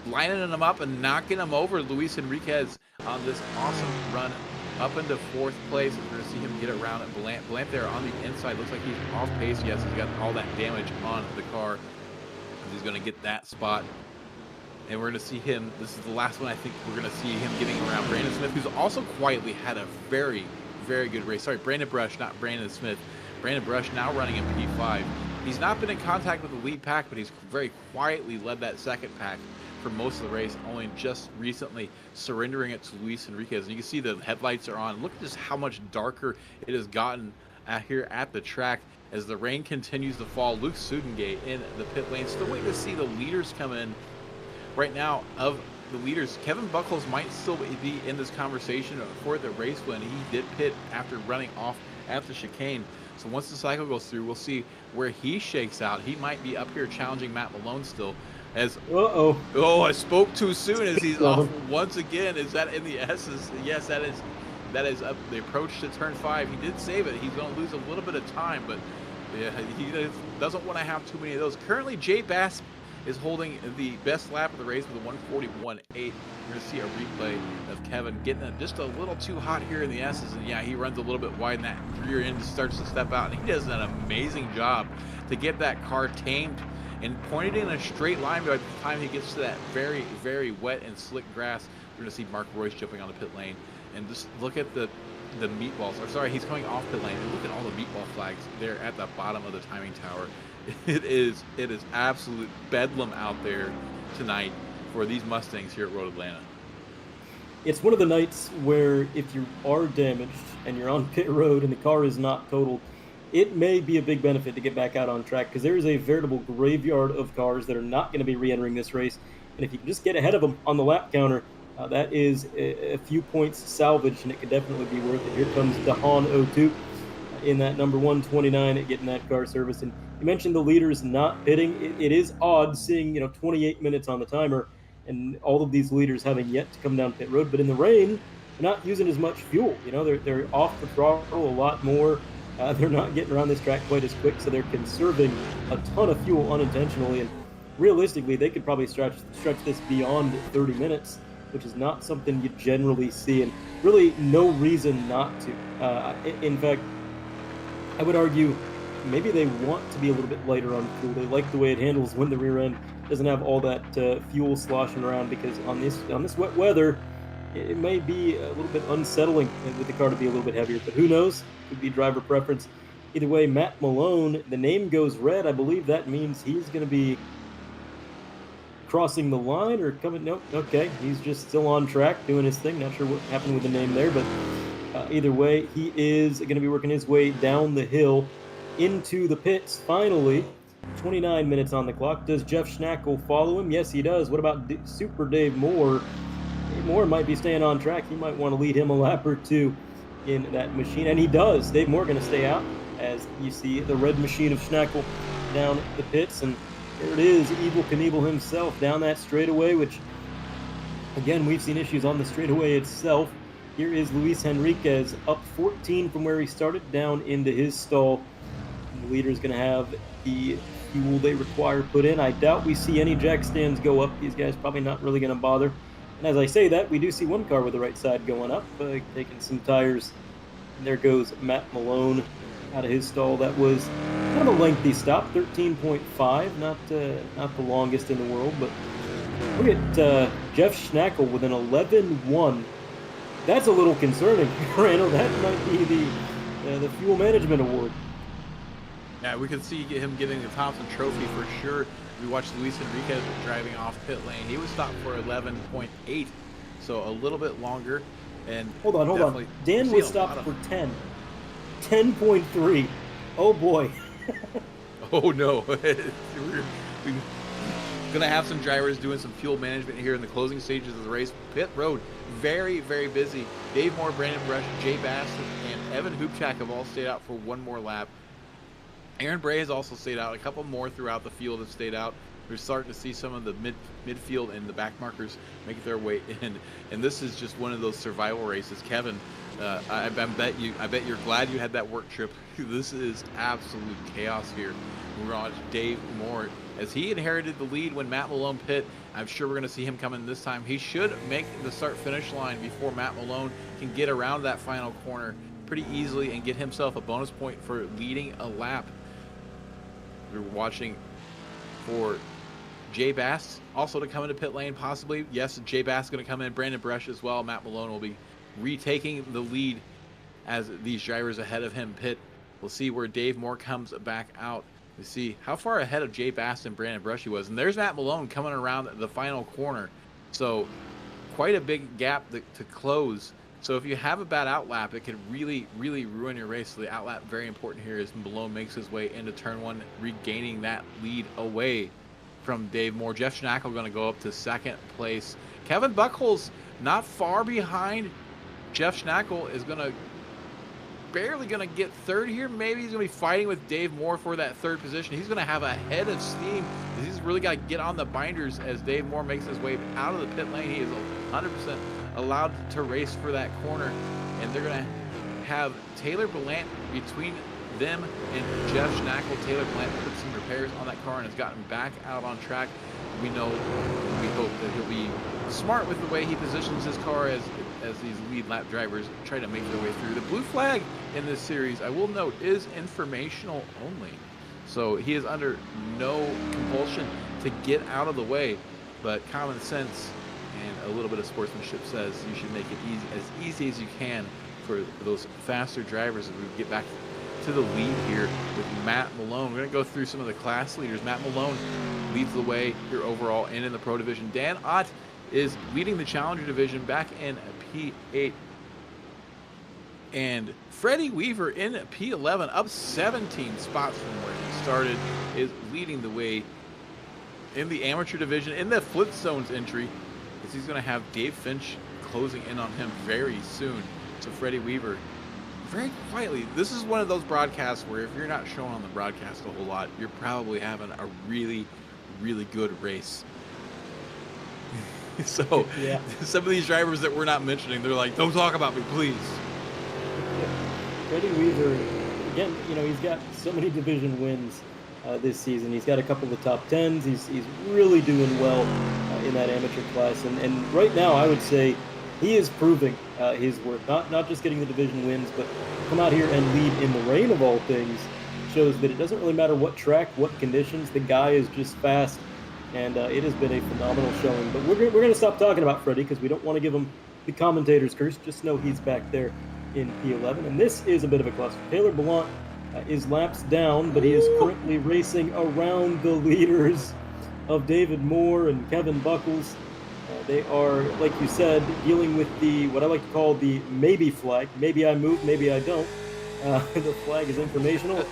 lining him up and knocking him over. Luis Henriquez on this awesome run up into 4th place. We're going to see him get around at Blant. Blant there on the inside. Looks like he's off pace. Yes, he's got all that damage on the car. He's going to get that spot. And we're going to see him. This is the last one I think we're going to see him getting around Brandon Smith, who's also quietly had a very, very good race. Sorry, Brandon Brush, not Brandon Smith. Brandon Brush now running in P5. He's not been in contact with the lead pack, but he's very quietly led that second pack for most of the race, only just recently surrendering it to Luis Henriquez. And you can see the headlights are on. Look at just how much darker it has gotten here at the track as the rain continues to fall. Luke Sudengay in the pit lane. Still waiting to see the leaders come in. Right now, of the leaders, Kevin Buckles might still be in this conversation for the race win. He did pit after running off at the chicane. So once the cycle goes through, we'll see where he shakes out. He might be up here challenging Matt Malone still. As oh, I spoke too soon as he's off once again. Is that in the S's? Yes, that is up the approach to turn 5. He did save it. He's going to lose a little bit of time, but yeah, he doesn't want to have too many of those. Currently, Jay Bass is holding the best lap of the race with a 1:41.8. We're going to see a replay of Kevin getting just a little too hot here in the S's, and yeah, he runs a little bit wide, and that rear end starts to step out, and he does an amazing job to get that car tamed and pointed in a straight line. By the time he gets to that very, very wet and slick grass, we're going to see Mark Royce jumping on the pit lane. And just look at the meatballs. Or sorry, he's coming off pit lane. And look at all the meatball flags there at the bottom of the timing tower. It is absolute bedlam out there tonight for these Mustangs here at Road Atlanta. It's one of the nights where if you are damaged and you're on pit road and the car is not totaled, it may be a big benefit to get back out on track, because there is a veritable graveyard of cars that are not going to be re-entering this race. And if you can just get ahead of them on the lap counter, that is a few points salvaged, and it could definitely be worth it. Here comes Dahan O'Toole in that number 129 at getting that car serviced. And you mentioned the leaders not pitting. It is odd seeing 28 minutes on the timer and all of these leaders having yet to come down pit road. But in the rain, they're not using as much fuel. They're off the throttle a lot more. They're not getting around this track quite as quick, so they're conserving a ton of fuel unintentionally. And realistically, they could probably stretch this beyond 30 minutes, which is not something you generally see, and really no reason not to. In fact, I would argue maybe they want to be a little bit lighter on fuel. They like the way it handles when the rear end doesn't have all that fuel sloshing around, because on this wet weather, it may be a little bit unsettling with the car to be a little bit heavier, but who knows? Could be driver preference. Either way, Matt Malone, the name goes red. I believe that means he's going to be crossing the line or coming. Nope. Okay, he's just still on track doing his thing. Not sure what happened with the name there, but either way, he is going to be working his way down the hill into the pits. Finally, 29 minutes on the clock. Does Jeff Schnackle follow him? Yes, he does. What about Super Dave Moore? Moore might be staying on track. He might want to lead him a lap or two in that machine, and he does. Dave Moore going to stay out as you see the red machine of Schnackle down the pits, and there it is, Evel Knievel himself down that straightaway, which, again, we've seen issues on the straightaway itself. Here is Luis Henriquez up 14 from where he started down into his stall. And the leader is going to have the fuel they require put in. I doubt we see any jack stands go up. These guys probably not really going to bother. And as I say that, we do see one car with the right side going up, taking some tires. And there goes Matt Malone out of his stall. That was kind of a lengthy stop, 13.5, not the longest in the world, but look at Jeff Schnackle with an 11.1. That's a little concerning, Randall. That might be the Fuel Management Award. Yeah, we could see him getting the Thompson Trophy for sure. We watched Luis Enriquez driving off pit lane. He was stopped for 11.8, so a little bit longer. And hold on. Dan was stopped for 10. 10.3. Oh boy. Oh no. We're gonna have some drivers doing some fuel management here in the closing stages of the race. Pit road, very, very busy. Dave Moore, Brandon Brush, Jay Bass, and Evan Hoopchak have all stayed out for one more lap. Aaron Bray has also stayed out. A couple more throughout the field have stayed out. We're starting to see some of the midfield and the back markers make their way in, and this is just one of those survival races. Kevin, I bet you're glad you had that work trip. This is absolute chaos here. We're on Dave Moore as he inherited the lead when Matt Malone pit. I'm sure we're going to see him coming this time. He should make the start-finish line before Matt Malone can get around that final corner pretty easily and get himself a bonus point for leading a lap. We're watching for Jay Bass also to come into pit lane, possibly. Yes, Jay Bass is going to come in. Brandon Brush as well. Matt Malone will be retaking the lead as these drivers ahead of him pit. We'll see where Dave Moore comes back out. We see how far ahead of Jay Bass and Brandon Brush he was. And there's Matt Malone coming around the final corner. So quite a big gap to close. So if you have a bad outlap, it could really, really ruin your race. So the outlap, very important here, as Malone makes his way into turn one, regaining that lead away from Dave Moore. Jeff Schnackle going to go up to second place. Kevin Buckles not far behind. Jeff Schnackle is going to barely going to get third here. Maybe he's going to be fighting with Dave Moore for that third position. He's going to have a head of steam. He's really got to get on the binders as Dave Moore makes his way out of the pit lane. He is 100% allowed to race for that corner, and they're going to have Taylor Ballant between them and Jeff Schnackle. Taylor Ballant put some repairs on that car and has gotten back out on track. We know, we hope that he'll be smart with the way he positions his car as these lead lap drivers try to make their way through. The blue flag in this series, I will note, is informational only. So he is under no compulsion to get out of the way, but common sense and a little bit of sportsmanship says you should make it easy as you can for those faster drivers as we get back to the lead here with Matt Malone. We're going to go through some of the class leaders. Matt Malone leads the way here overall and in the Pro Division. Dan Ott is leading the Challenger Division back in P8. And Freddie Weaver in P11, up 17 spots from where he started, is leading the way in the Amateur Division in the Flintstones entry, as he's going to have Dave Finch closing in on him very soon. So Freddie Weaver, very quietly, this is one of those broadcasts where if you're not shown on the broadcast a whole lot, you're probably having a really, really good race. So yeah. Some of these drivers that we're not mentioning, they're like, don't talk about me, please. Freddie Weaver, again, you know, he's got so many division wins this season. He's got a couple of top 10s. He's really doing well in that amateur class. And right now, I would say he is proving his worth. Not just getting the division wins, but come out here and lead in the rain of all things. Shows that it doesn't really matter what track, what conditions. The guy is just fast. And it has been a phenomenal showing. But we're going to stop talking about Freddie because we don't want to give him the commentator's curse. Just know he's back there in P11. And this is a bit of a cluster. Taylor Ballant is laps down, but he is currently racing around the leaders of David Moore and Kevin Buckles. They are, like you said, dealing with what I like to call the maybe flag. Maybe I move, maybe I don't. The flag is informational.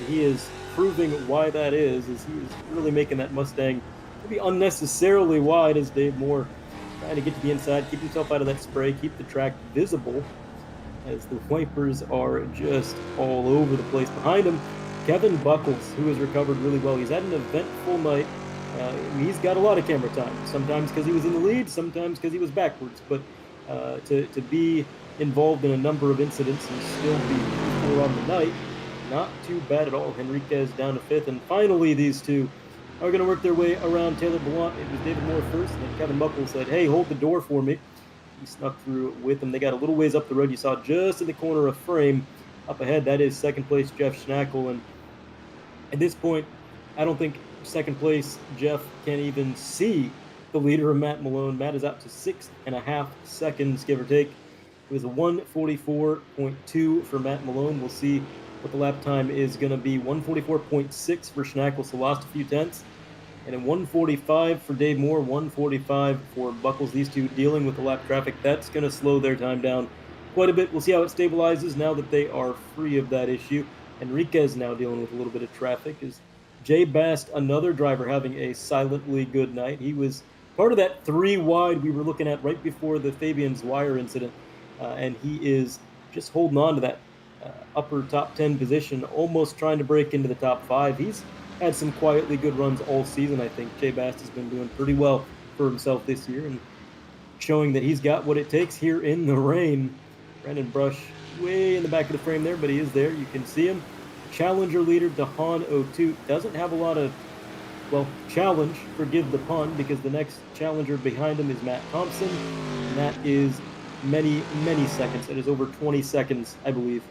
He is proving why that is he is really making that Mustang maybe unnecessarily wide as Dave Moore trying to get to the inside, keep himself out of that spray, keep the track visible as the wipers are just all over the place behind him. Kevin Buckles, who has recovered really well. He's had an eventful night. He's got a lot of camera time, sometimes because he was in the lead, sometimes because he was backwards, but to be involved in a number of incidents and still be four on the night, not too bad at all. Henriquez down to fifth, and finally these two are going to work their way around Taylor Ballant. It was David Moore first, and then Kevin Buckles said, hey, hold the door for me. He snuck through with them. They got a little ways up the road. You saw just in the corner of frame up ahead, that is second place Jeff Schnackle, and at this point, I don't think second place Jeff can even see the leader of Matt Malone. Matt is out to 6.5 seconds, give or take. It was a 1:44.2 for Matt Malone. We'll see what the lap time is going to be. 1:44.6 for Schnackle, so lost a few tenths. And then 1:45 for Dave Moore, 1:45 for Buckles. These two dealing with the lap traffic. That's going to slow their time down quite a bit. We'll see how it stabilizes now that they are free of that issue. Enriquez now dealing with a little bit of traffic. Is Jay Bast, another driver, having a silently good night. He was part of that 3 wide we were looking at right before the Fabian's wire incident. And he is just holding on to that upper top 10 position, almost trying to break into the top 5. He's had some quietly good runs all season, I think. Jay Bast has been doing pretty well for himself this year and showing that he's got what it takes here in the rain. Brandon Brush way in the back of the frame there, but he is there. You can see him. Challenger leader DeHaan O'Toole doesn't have a lot of, challenge, forgive the pun, because the next challenger behind him is Matt Thompson, and that is many, many seconds. That is over 20 seconds, I believe.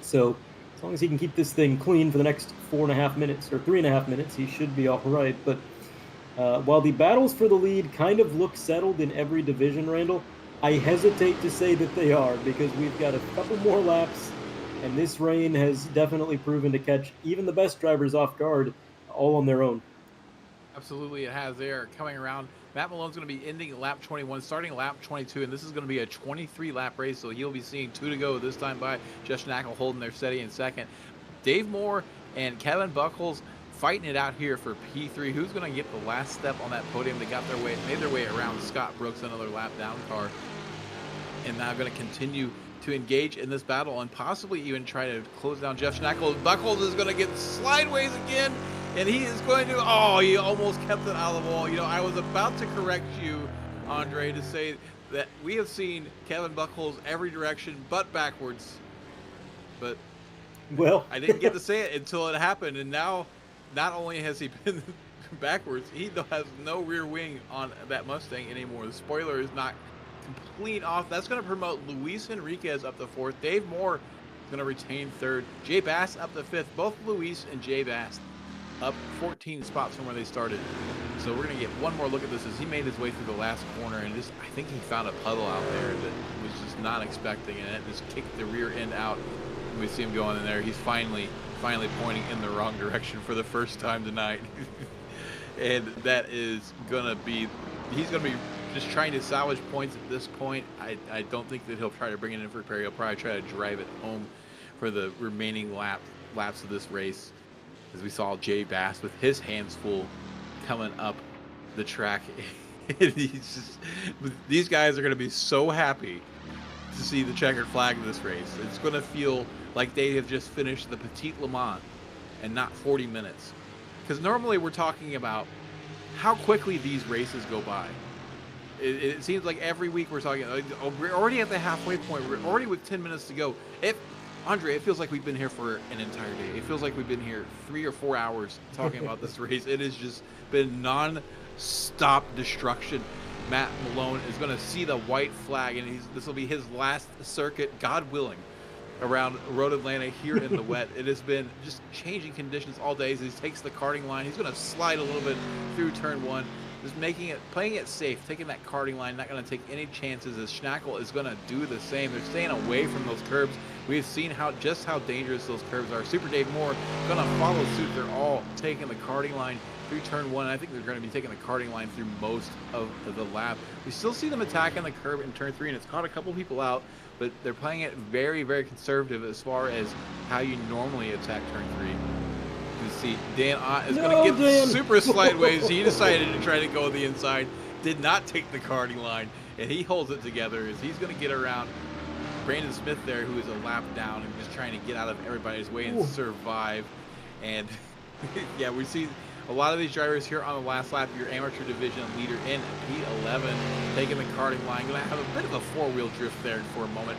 So as long as he can keep this thing clean for the next 4.5 minutes or 3.5 minutes, he should be all right. But while the battles for the lead kind of look settled in every division, Randall, I hesitate to say that they are, because we've got a couple more laps, and this rain has definitely proven to catch even the best drivers off guard all on their own. Absolutely, it has. They are coming around. Matt Malone's going to be ending lap 21, starting lap 22, and this is going to be a 23-lap race, so he'll be seeing 2 to go this time by Jeff Schnackle holding their steady in second. Dave Moore and Kevin Buckles fighting it out here for P3. Who's going to get the last step on that podium? They made their way around Scott Brooks, another lap down car, and now going to continue to engage in this battle and possibly even try to close down Jeff Schnackles. Buckles is going to get sideways again, and he is going to, he almost kept it out of the wall. I was about to correct you, Andre, to say that we have seen Kevin Buckles every direction but backwards. But well, I didn't get to say it until it happened, and now not only has he been backwards, he has no rear wing on that Mustang anymore. The spoiler is not complete off. That's going to promote Luis Enriquez up to 4th. Dave Moore is going to retain 3rd. Jay Bass up to 5th. Both Luis and Jay Bass up 14 spots from where they started. So we're going to get one more look at this as he made his way through the last corner, and I think he found a puddle out there that he was just not expecting, and it just kicked the rear end out. We see him going in there. He's finally pointing in the wrong direction for the first time tonight. And that is going to be, he's going to be just trying to salvage points at this point. I don't think that he'll try to bring it in for repair. He'll probably try to drive it home for the remaining laps of this race, as we saw Jay Bass with his hands full coming up the track. These guys are going to be so happy to see the checkered flag in this race. It's going to feel like they have just finished the Petite Le Mans and not 40 minutes. Because normally we're talking about how quickly these races go by. It seems like every week we're talking, we're already at the halfway point. We're already with 10 minutes to go. Andre, it feels like we've been here for an entire day. It feels like we've been here 3 or 4 hours talking about this race. It has just been non-stop destruction. Matt Malone is going to see the white flag, and this will be his last circuit, God willing, around Road Atlanta here in the wet. It has been just changing conditions all day as he takes the karting line. He's going to slide a little bit through turn 1, just playing it safe, taking that karting line, not going to take any chances, as Schnackle is going to do the same. They're staying away from those curbs. We've seen just how dangerous those curves are. Super Dave Moore going to follow suit. They're all taking the karting line through turn 1. I think they're going to be taking the karting line through most of the lap. We still see them attacking the curb in turn 3, and it's caught a couple people out, but they're playing it very, very conservative as far as how you normally attack turn 3. You see Dan Ott is going to get super sideways. He decided to try to go the inside, did not take the karting line, and he holds it together as he's going to get around Brandon Smith there, who is a lap down and just trying to get out of everybody's way and survive. And yeah, we see a lot of these drivers here on the last lap, your amateur division leader in P11, taking the karting line. Going to have a bit of a four-wheel drift there for a moment.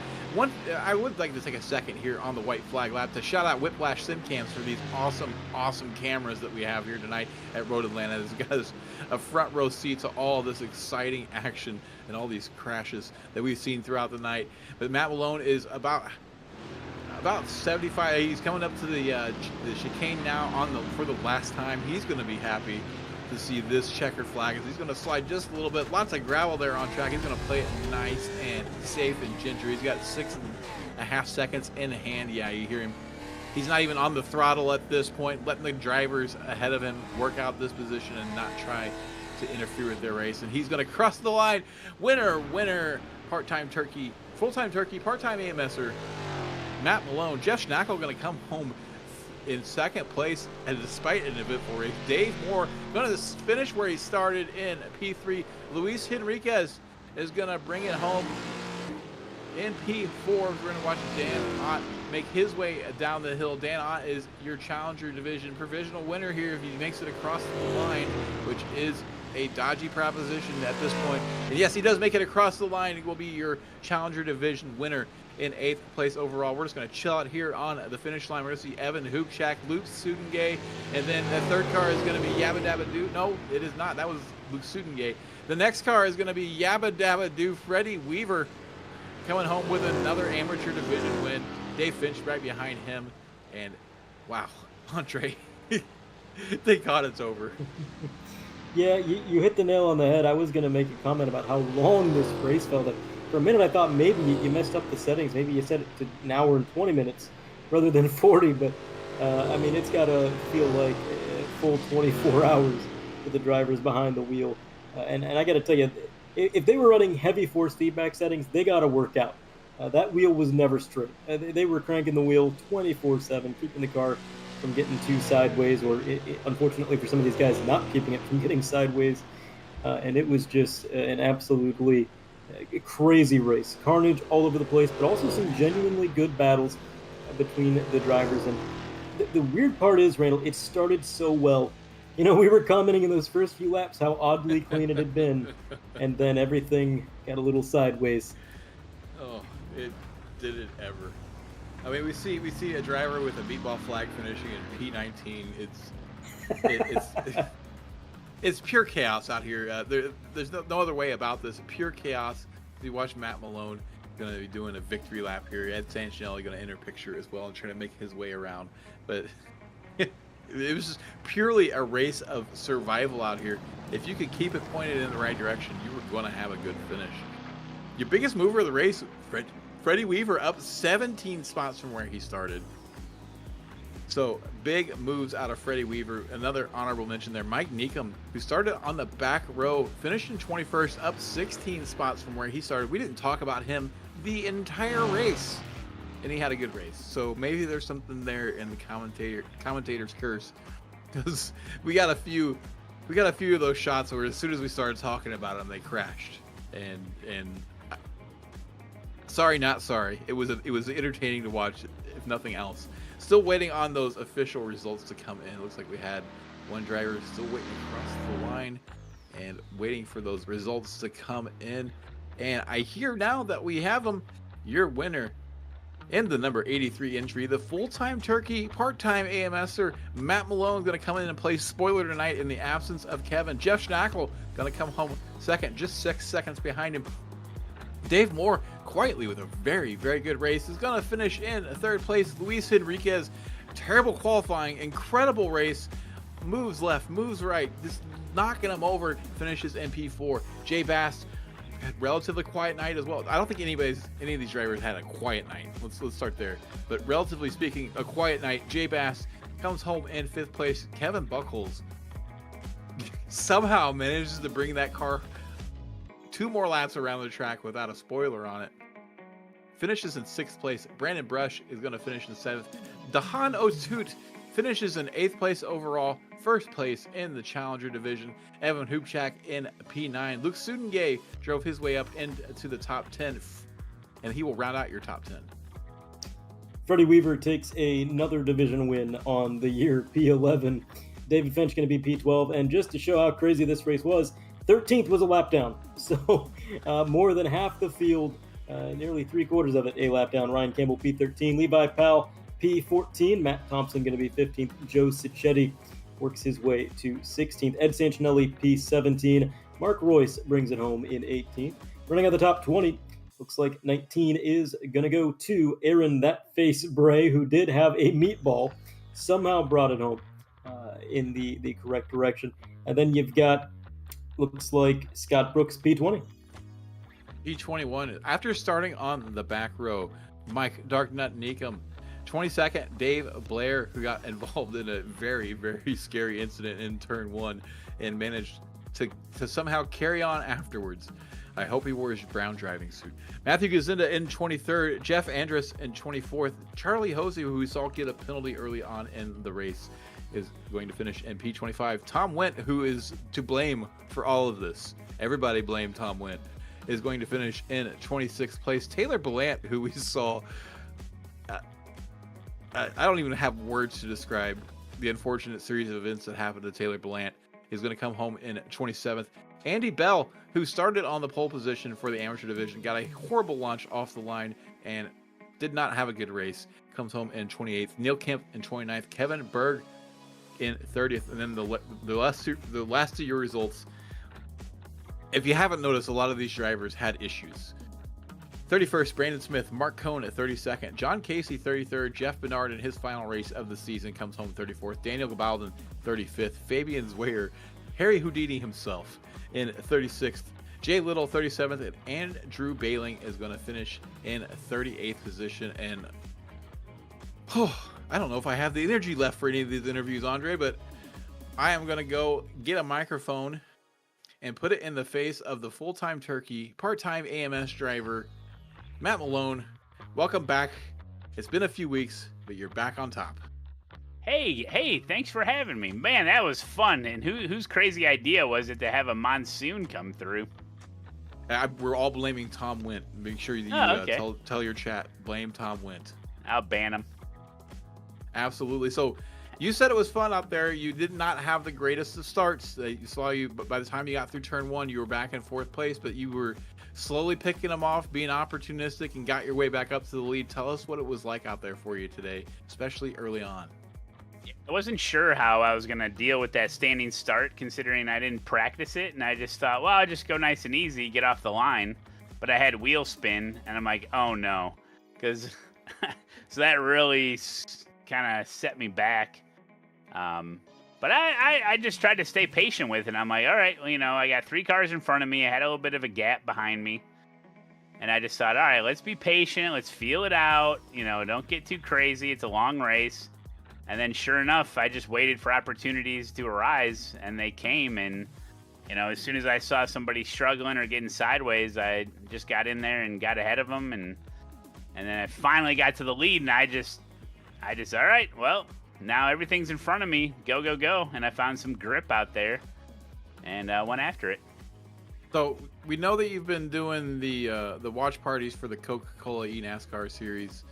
I would like to take a second here on the white flag lap to shout out Whiplash SimCams for these awesome cameras that we have here tonight at Road Atlanta. This got us a front row seat to all this exciting action and all these crashes that we've seen throughout the night. But Matt Malone is about 75. He's coming up to the chicane now for the last time. He's going to be happy to see this checkered flag as he's going to slide just a little bit. Lots of gravel there on track. He's going to play it nice and safe and ginger. He's got 6.5 seconds in hand. Yeah, you hear him. He's not even on the throttle at this point, letting the drivers ahead of him work out this position and not try to interfere with their race. And he's going to cross the line. Winner, part-time turkey, full-time turkey, part-time AMSer, Matt Malone. Jeff Schnackle going to come home in second place, and despite an eventful race. Dave Moore going to finish where he started in P3. Luis Henriquez is going to bring it home in P4. We're going to watch Dan Ott make his way down the hill. Dan Ott is your Challenger Division provisional winner here if he makes it across the line, which is a dodgy proposition at this point. And yes, he does make it across the line. He will be your Challenger Division winner in 8th place overall. We're just going to chill out here on the finish line. We're going to see Evan Hookchak, Luke Sudengay, and then the third car is going to be Yabba Dabba Doo. No, it is not. That was Luke Sudengay. The next car is going to be Yabba Dabba Doo. Freddie Weaver coming home with another amateur division win. Dave Finch right behind him. And wow, Andre, thank God it's over. Yeah, you hit the nail on the head. I was going to make a comment about how long this race felt. For a minute, I thought maybe you messed up the settings. Maybe you set it to an hour and 20 minutes rather than 40. But, I mean, it's got to feel like a full 24 hours for the drivers behind the wheel. And I got to tell you, if they were running heavy force feedback settings, they got to work out. That wheel was never straight. They were cranking the wheel 24/7, keeping the car from getting too sideways, or unfortunately for some of these guys, not keeping it from getting sideways. And it was just an absolutely A crazy race, carnage all over the place, but also some genuinely good battles between the drivers. And the weird part is, Randall, it started so well. You know, we were commenting in those first few laps how oddly clean it had been, and then everything got a little sideways. Oh, it did it ever. I mean, we see a driver with a meatball flag finishing in P19. It's pure chaos out here. There's no other way about this. Pure chaos. If you watch Matt Malone, going to be doing a victory lap here. Ed Santinelli going to enter picture as well and trying to make his way around. But it was just purely a race of survival out here. If you could keep it pointed in the right direction, you were going to have a good finish. Your biggest mover of the race, Freddie Weaver, up 17 spots from where he started. So big moves out of Freddie Weaver. Another honorable mention there, Mike Neekum, who started on the back row, finished in 21st, up 16 spots from where he started. We didn't talk about him the entire race, and he had a good race. So maybe there's something there in the commentator's curse, because we got a few of those shots where as soon as we started talking about them, they crashed. And sorry, not sorry. It was entertaining to watch, if nothing else. Still waiting on those official results to come in. Looks like we had one driver still waiting across the line and waiting for those results to come in. And I hear now that we have them. Your winner in the number 83 entry, the full-time turkey, part-time AMSer, Matt Malone, going to come in and play spoiler tonight in the absence of Kevin. Jeff Schnackle going to come home second, just 6 seconds behind him. Dave Moore, quietly with a very, very good race, is going to finish in third place. Luis Henriquez, terrible qualifying, incredible race, moves left, moves right, just knocking him over, finishes in P4. Jay Bass, relatively quiet night as well. I don't think any of these drivers had a quiet night. Let's start there. But relatively speaking, a quiet night. Jay Bass comes home in 5th place. Kevin Buckles somehow manages to bring that car 2 more laps around the track without a spoiler on it. Finishes in 6th place. Brandon Brush is going to finish in 7th. Dahan O'Toole finishes in 8th place overall. 1st place in the Challenger division. Evan Hoopchak in P9. Luke Sudengay drove his way up into the top 10, and he will round out your top 10. Freddie Weaver takes another division win on the year, P11. David Finch going to be P12, and just to show how crazy this race was, 13th was a lap down. So more than half the field, nearly 3/4 of it, a lap down. Ryan Campbell, P13. Levi Powell, P14. Matt Thompson going to be 15th. Joe Cicchetti works his way to 16th. Ed Santinelli, P17. Mark Royce brings it home in 18th. Running out the top 20, looks like 19 is going to go to Aaron That Face Bray, who did have a meatball, somehow brought it home in the correct direction. And then you've got, looks like Scott Brooks, P20. P21, after starting on the back row, Mike Darknut Neekum. 22nd, Dave Blair, who got involved in a very, very scary incident in turn 1 and managed to somehow carry on afterwards. I hope he wore his brown driving suit. Matthew Gazinda in 23rd, Jeff Andrus in 24th. Charlie Hosey, who we saw get a penalty early on in the race, is going to finish in P25. Tom Wendt, who is to blame for all of this, everybody blame Tom Wendt, is going to finish in 26th place. Taylor Ballant, who we saw, I don't even have words to describe the unfortunate series of events that happened to Taylor Ballant, is going to come home in 27th. Andy Bell, who started on the pole position for the amateur division, got a horrible launch off the line and did not have a good race, comes home in 28th. Neil Kemp in 29th. Kevin Berg in 30th. And then the last two year results, if you haven't noticed, a lot of these drivers had issues. 31st, Brandon Smith. Mark Cohn at 32nd. John Casey, 33rd. Jeff Bernard in his final race of the season comes home 34th. Daniel Gabaldon, 35th. Fabian Zweyer, Harry Houdini himself, in 36th. Jay Little, 37th. And Andrew Bailing is going to finish in 38th position. And I don't know if I have the energy left for any of these interviews, Andre, but I am going to go get a microphone and put it in the face of the full-time turkey, part-time AMS driver, Matt Malone. Welcome back. It's been a few weeks, but you're back on top. Hey, thanks for having me. Man, that was fun. And whose crazy idea was it to have a monsoon come through? We're all blaming Tom Wint. Make sure you okay. tell your chat. Blame Tom Wint. I'll ban him. Absolutely. So, you said it was fun out there. You did not have the greatest of starts. But by the time you got through turn 1, you were back in 4th place. But you were slowly picking them off, being opportunistic, and got your way back up to the lead. Tell us what it was like out there for you today, especially early on. I wasn't sure how I was going to deal with that standing start, considering I didn't practice it, and I just thought, well, I'll just go nice and easy, get off the line. But I had wheel spin, and I'm like, oh no, because so that really kind of set me back. But I just tried to stay patient with it. I'm like, all right, well, I got 3 cars in front of me. I had a little bit of a gap behind me. And I just thought, all right, let's be patient. Let's feel it out. Don't get too crazy. It's a long race. And then sure enough, I just waited for opportunities to arise, and they came. And, as soon as I saw somebody struggling or getting sideways, I just got in there and got ahead of them. And then I finally got to the lead, and I just, all right, well, now everything's in front of me. Go, go, go. And I found some grip out there and went after it. So we know that you've been doing the watch parties for the Coca-Cola eNASCAR series,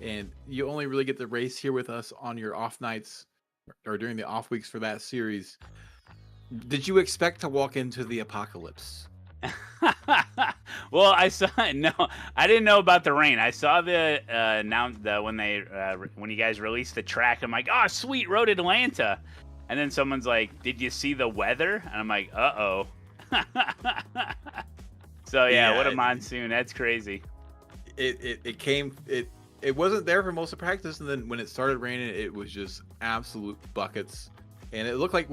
and you only really get to race here with us on your off nights or during the off weeks for that series. Did you expect to walk into the apocalypse? Well, I didn't know about the rain. I saw the when you guys released the track. I'm like, oh, sweet, Road Atlanta. And then someone's like, did you see the weather? And I'm like, uh-oh. So yeah, what a monsoon. That's crazy. It wasn't there for most of practice, and then when it started raining, it was just absolute buckets. And it looked like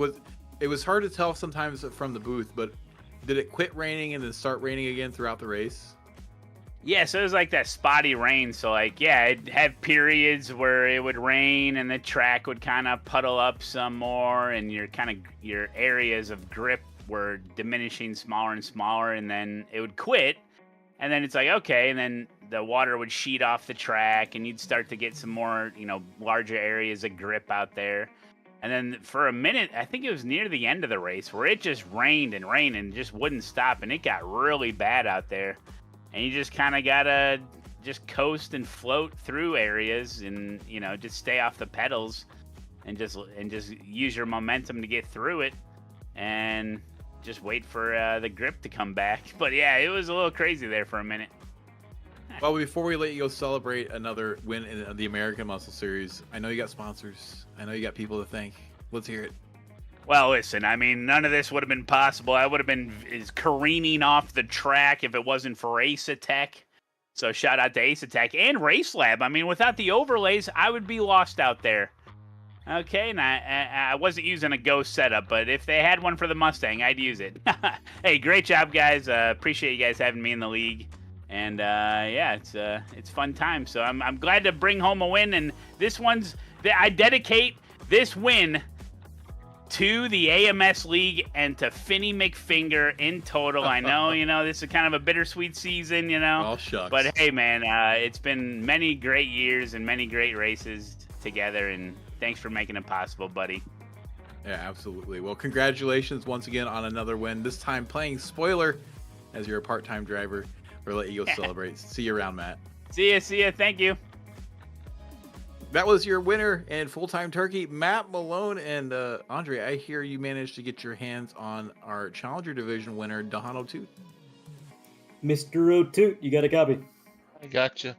it was hard to tell sometimes from the booth, but did it quit raining and then start raining again throughout the race? Yeah, so it was like that spotty rain. So it'd have periods where it would rain and the track would kind of puddle up some more, and your areas of grip were diminishing smaller and smaller, and then it would quit. And then it's like, okay, and then the water would sheet off the track, and you'd start to get some more, larger areas of grip out there. And then for a minute, I think it was near the end of the race, where it just rained and just wouldn't stop, and it got really bad out there. And you just kind of gotta just coast and float through areas, and just stay off the pedals, and just use your momentum to get through it, and just wait for the grip to come back. But yeah, it was a little crazy there for a minute. Well, before we let you go celebrate another win in the American Muscle Series, I know you got sponsors. I know you got people to thank. Let's hear it. Well, listen, I mean, none of this would have been possible. I would have been careening off the track if it wasn't for Ace Attack. So shout out to Ace Attack and Race Lab. I mean, without the overlays, I would be lost out there. Okay, and I wasn't using a Ghost setup, but if they had one for the Mustang, I'd use it. Hey, great job, guys. Appreciate you guys having me in the league. And yeah, it's fun time. So I'm glad to bring home a win. And I dedicate this win to the AMS League and to Finney McFinger in total. I know, this is kind of a bittersweet season, Oh, shucks. But hey, man, it's been many great years and many great races together, and thanks for making it possible, buddy. Yeah, absolutely. Well, congratulations once again on another win, this time playing spoiler as you're a part-time driver. We'll let you go celebrate. See you around, Matt. See ya. Thank you. That was your winner and full-time turkey, Matt Malone. And Andre, I hear you managed to get your hands on our Challenger Division winner, Don O'Toole. Mr. O'Toole, you got a copy? I gotcha.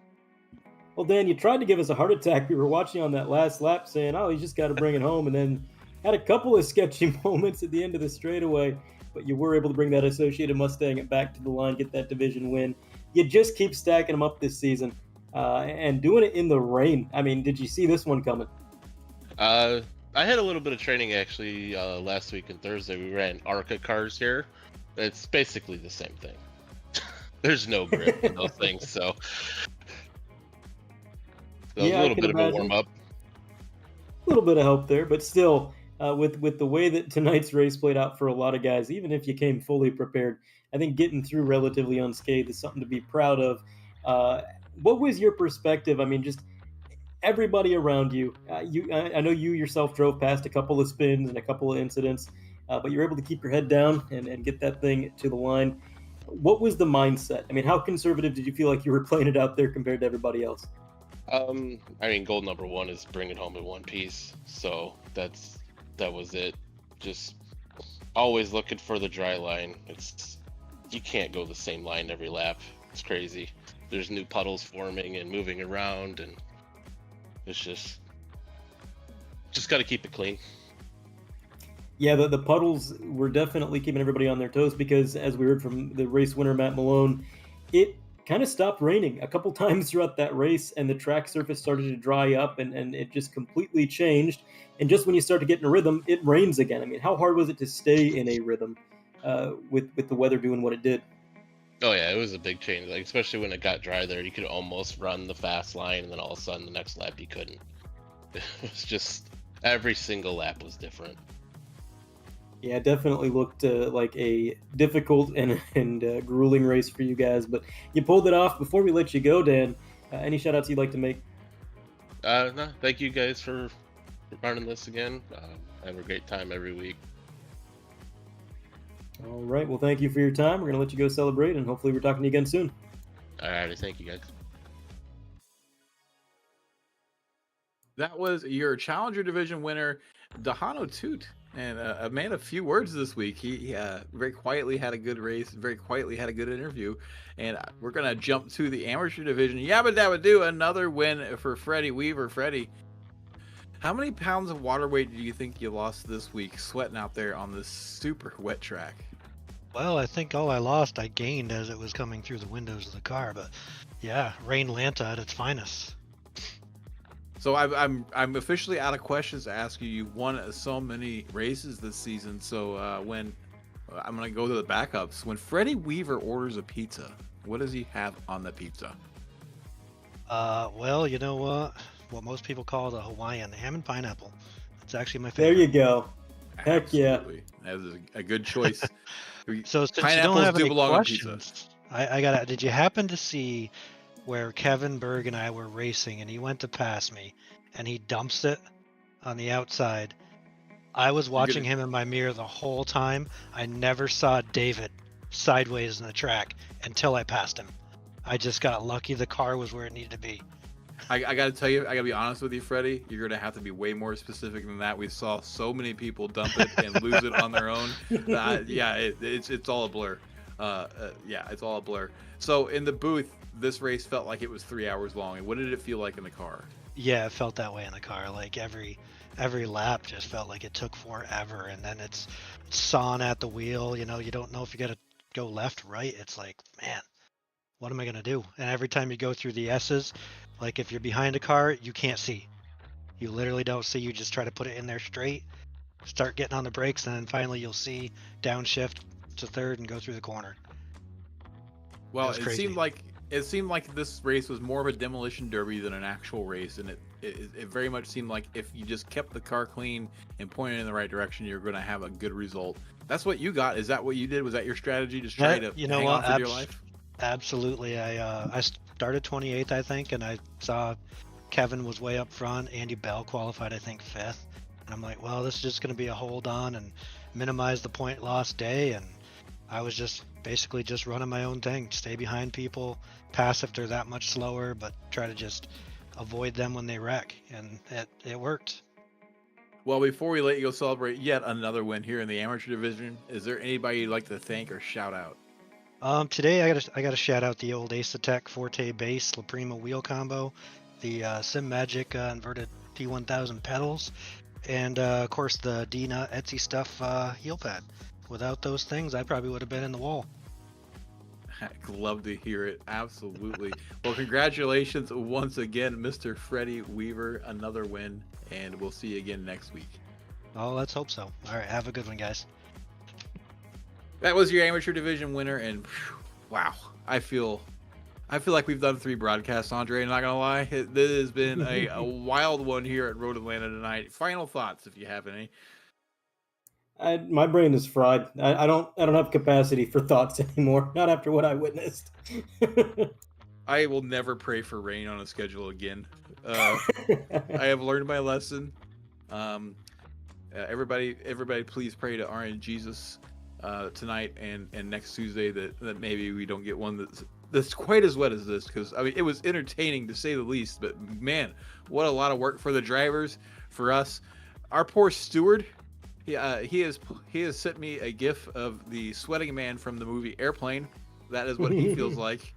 Well, Dan, you tried to give us a heart attack. We were watching on that last lap saying, oh, he's just got to bring it home. And then had a couple of sketchy moments at the end of the straightaway. But you were able to bring that Associated Mustang back to the line, get that division win. You just keep stacking them up this season and doing it in the rain. I mean, did you see this one coming? I had a little bit of training actually last week and Thursday. We ran ARCA cars here. It's basically the same thing. There's no grip in those things, so yeah, a little bit of a warm up. A little bit of help there, but still. With the way that tonight's race played out for a lot of guys, even if you came fully prepared, I think getting through relatively unscathed is something to be proud of. What was your perspective? I mean, just everybody around you. I know you yourself drove past a couple of spins and a couple of incidents, but you're able to keep your head down and get that thing to the line. what was the mindset? I mean, how conservative did you feel like you were playing it out there compared to everybody else? I mean, goal number one is bring it home in one piece. So that was it. Just always looking for the dry line. You can't go the same line every lap. It's crazy. There's new puddles forming and moving around, and it's just got to keep it clean. Yeah, the puddles were definitely keeping everybody on their toes because, as we heard from the race winner, Matt Malone, it kind of stopped raining a couple times throughout that race, and the track surface started to dry up, and it just completely changed. And just when you start to get in a rhythm, it rains again. I mean, how hard was it to stay in a rhythm with the weather doing what it did? Oh yeah, it was a big change. Like, especially when it got dry there, you could almost run the fast line, and then all of a sudden the next lap you couldn't. It was just every single lap was different. Yeah, it definitely looked like a difficult and grueling race for you guys, but you pulled it off. Before we let you go, Dan, any shout outs you'd like to make? No, thank you guys for running this again. I have a great time every week. All right, well, thank you for your time. We're going to let you go celebrate, and hopefully we're talking to you again soon. All right, thank you guys. That was your Challenger Division winner, Dahano Toot. And a man of few words this week. He very quietly had a good race, very quietly had a good interview. And we're going to jump to the Amateur Division. Yabba Dabba Doo, another win for Freddie Weaver. Freddie, how many pounds of water weight do you think you lost this week sweating out there on this super wet track? Well, I think all I lost, I gained as it was coming through the windows of the car. But yeah, Rain Lanta at its finest. So I'm officially out of questions to ask you. You've won so many races this season. So when I'm gonna go to the backups, when Freddie Weaver orders a pizza, what does he have on the pizza? Well, you know what most people call the Hawaiian ham and pineapple. It's actually my There favorite. you go. Heck yeah. Absolutely. That is a good choice. So since you Pineapples don't have do any belong on pizza. questions, I gotta. Did you happen to see where Kevin Berg and I were racing, and he went to pass me, and he dumps it on the outside? I was watching him in my mirror the whole time. I never saw David sideways in the track until I passed him. I just got lucky. The car was where it needed to be. I got to tell you, I got to be honest with you, Freddie. You're going to have to be way more specific than that. We saw so many people dump it and lose it on their own. It's all a blur. It's all a blur. So in the booth, this race felt like it was 3 hours long. And what did it feel like in the car? Yeah, it felt that way in the car. Like every lap just felt like it took forever, and then it's sawing at the wheel. You know, you don't know if you got to go left, right. It's like, man, what am I gonna do? And every time you go through the S's, like if you're behind a car, you can't see. You literally don't see. You just try to put it in there straight, start getting on the brakes, and then finally you'll see downshift to third and go through the corner. Well, It was it crazy. seemed like this race was more of a demolition derby than an actual race, and it very much seemed like if you just kept the car clean and pointed in the right direction, you're going to have a good result. That's what you got. Is that what you did? Was that your strategy? Just try to You know hang what? on for dear life? Absolutely. I started 28th, I think, and I saw Kevin was way up front. Andy Bell qualified, I think, 5th. And I'm like, well, this is just going to be a hold on and minimize the point loss day. And I was just basically just running my own thing, stay behind people, pass if they're that much slower, but try to just avoid them when they wreck. And it worked. Well, before we let you go celebrate yet another win here in the amateur division, is there anybody you'd like to thank or shout out? Today I gotta shout out the old Ace Forte bass La Prima wheel combo, the Sim Magic inverted P1000 pedals, and of course the Dina Etsy stuff heel pad. Without those things, I probably would have been in the wall. I'd love to hear it. Absolutely. Well, congratulations once again, Mr. Freddie Weaver. Another win, and we'll see you again next week. Oh, let's hope so. All right, have a good one, guys. That was your amateur division winner, and whew, wow, I feel like we've done 3 broadcasts, Andre. I'm not gonna lie, this has been a wild one here at Road Atlanta tonight. Final thoughts, if you have any. My brain is fried. I don't have capacity for thoughts anymore. Not after what I witnessed. I will never pray for rain on a schedule again. I have learned my lesson. Everybody, please pray to RN Jesus. tonight and next Tuesday that maybe we don't get one that's quite as wet as this, because I mean it was entertaining to say the least, but man, what a lot of work for the drivers, for us. Our poor steward, he has sent me a gif of the sweating man from the movie Airplane. That is what he feels like.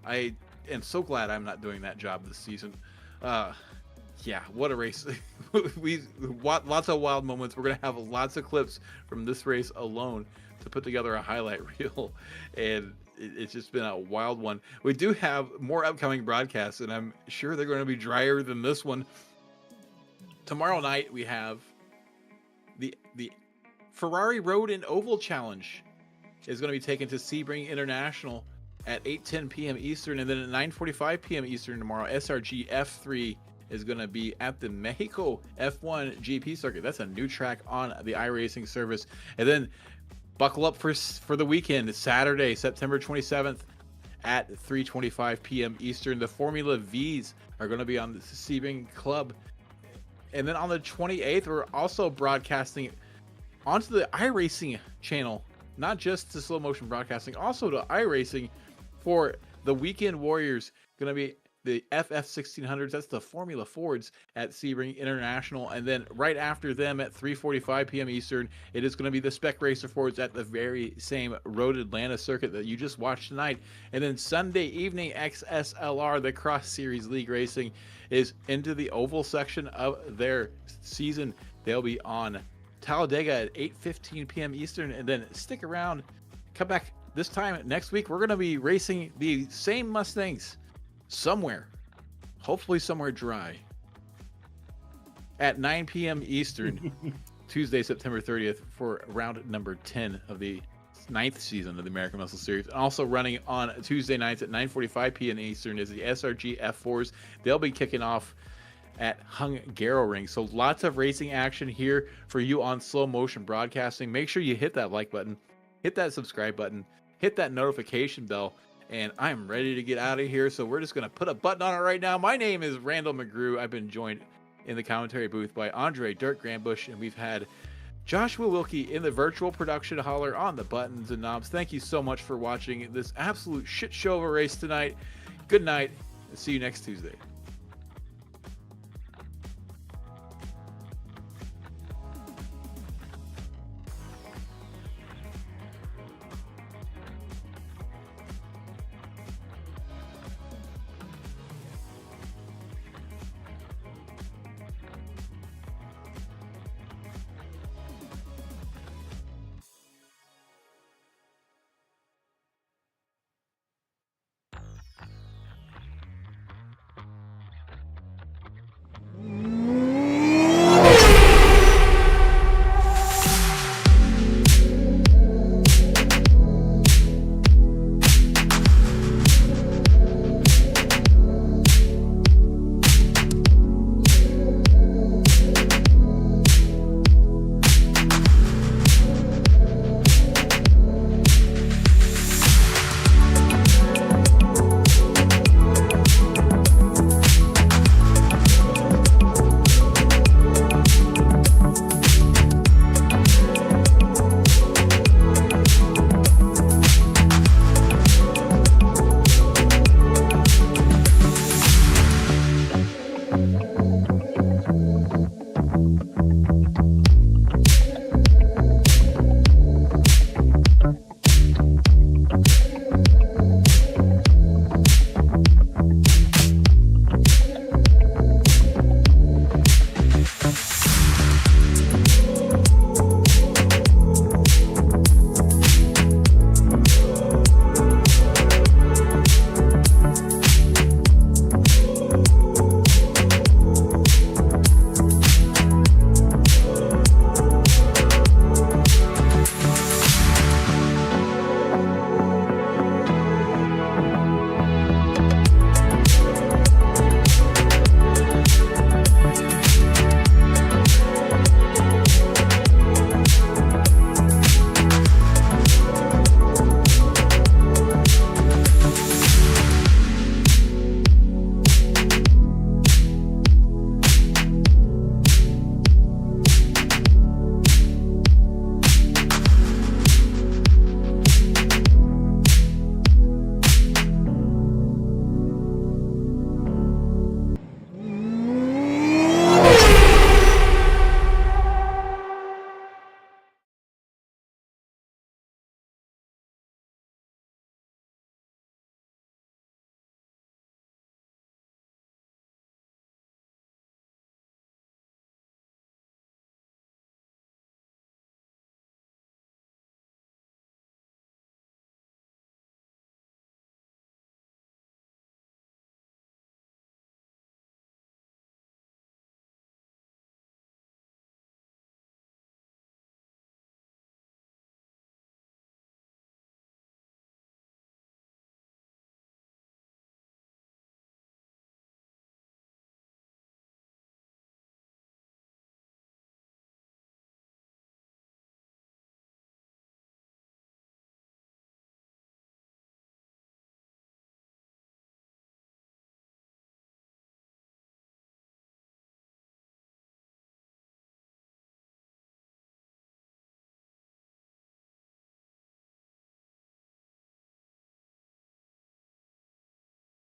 I am so glad I'm not doing that job this season. Yeah, what a race. Lots of wild moments. We're gonna have lots of clips from this race alone to put together a highlight reel, and it's just been a wild one. We do have more upcoming broadcasts, and I'm sure they're going to be drier than this one. Tomorrow night we have the Ferrari Road and Oval Challenge is going to be taken to Sebring International at 8:10 p.m. Eastern, and then at 9:45 p.m. Eastern tomorrow, SRG F3 is going to be at the Mexico F1 GP circuit. That's a new track on the iRacing service. And then buckle up for the weekend, Saturday, September 27th at 3:25 p.m. Eastern. The Formula Vs are going to be on the Sebring Club. And then on the 28th, we're also broadcasting onto the iRacing channel, not just to Slow Motion Broadcasting, also to iRacing for the Weekend Warriors. Going to be the FF1600s, that's the Formula Fords at Sebring International. And then right after them at 3:45 p.m. Eastern, it is going to be the Spec Racer Fords at the very same Road Atlanta circuit that you just watched tonight. And then Sunday evening, XSLR, the Cross Series League Racing, is into the oval section of their season. They'll be on Talladega at 8:15 p.m. Eastern. And then stick around, come back this time next week. We're going to be racing the same Mustangs somewhere, hopefully somewhere dry, at 9 p.m. Eastern, Tuesday, September 30th, for round number 10 of the 9th season of the American Muscle Series. And also running on Tuesday nights at 9:45 p.m. Eastern is the SRG F4s. They'll be kicking off at Hungaroring. So lots of racing action here for you on Slow Motion Broadcasting. Make sure you hit that like button, hit that subscribe button, hit that notification bell, and I'm ready to get out of here. So we're just going to put a button on it right now. My name is Randall McGrew. I've been joined in the commentary booth by Andre Dirk Grandbouche, and we've had Joshua Wilkie in the virtual production holler on the buttons and knobs. Thank you so much for watching this absolute shit show of a race tonight. Good night, and see you next Tuesday.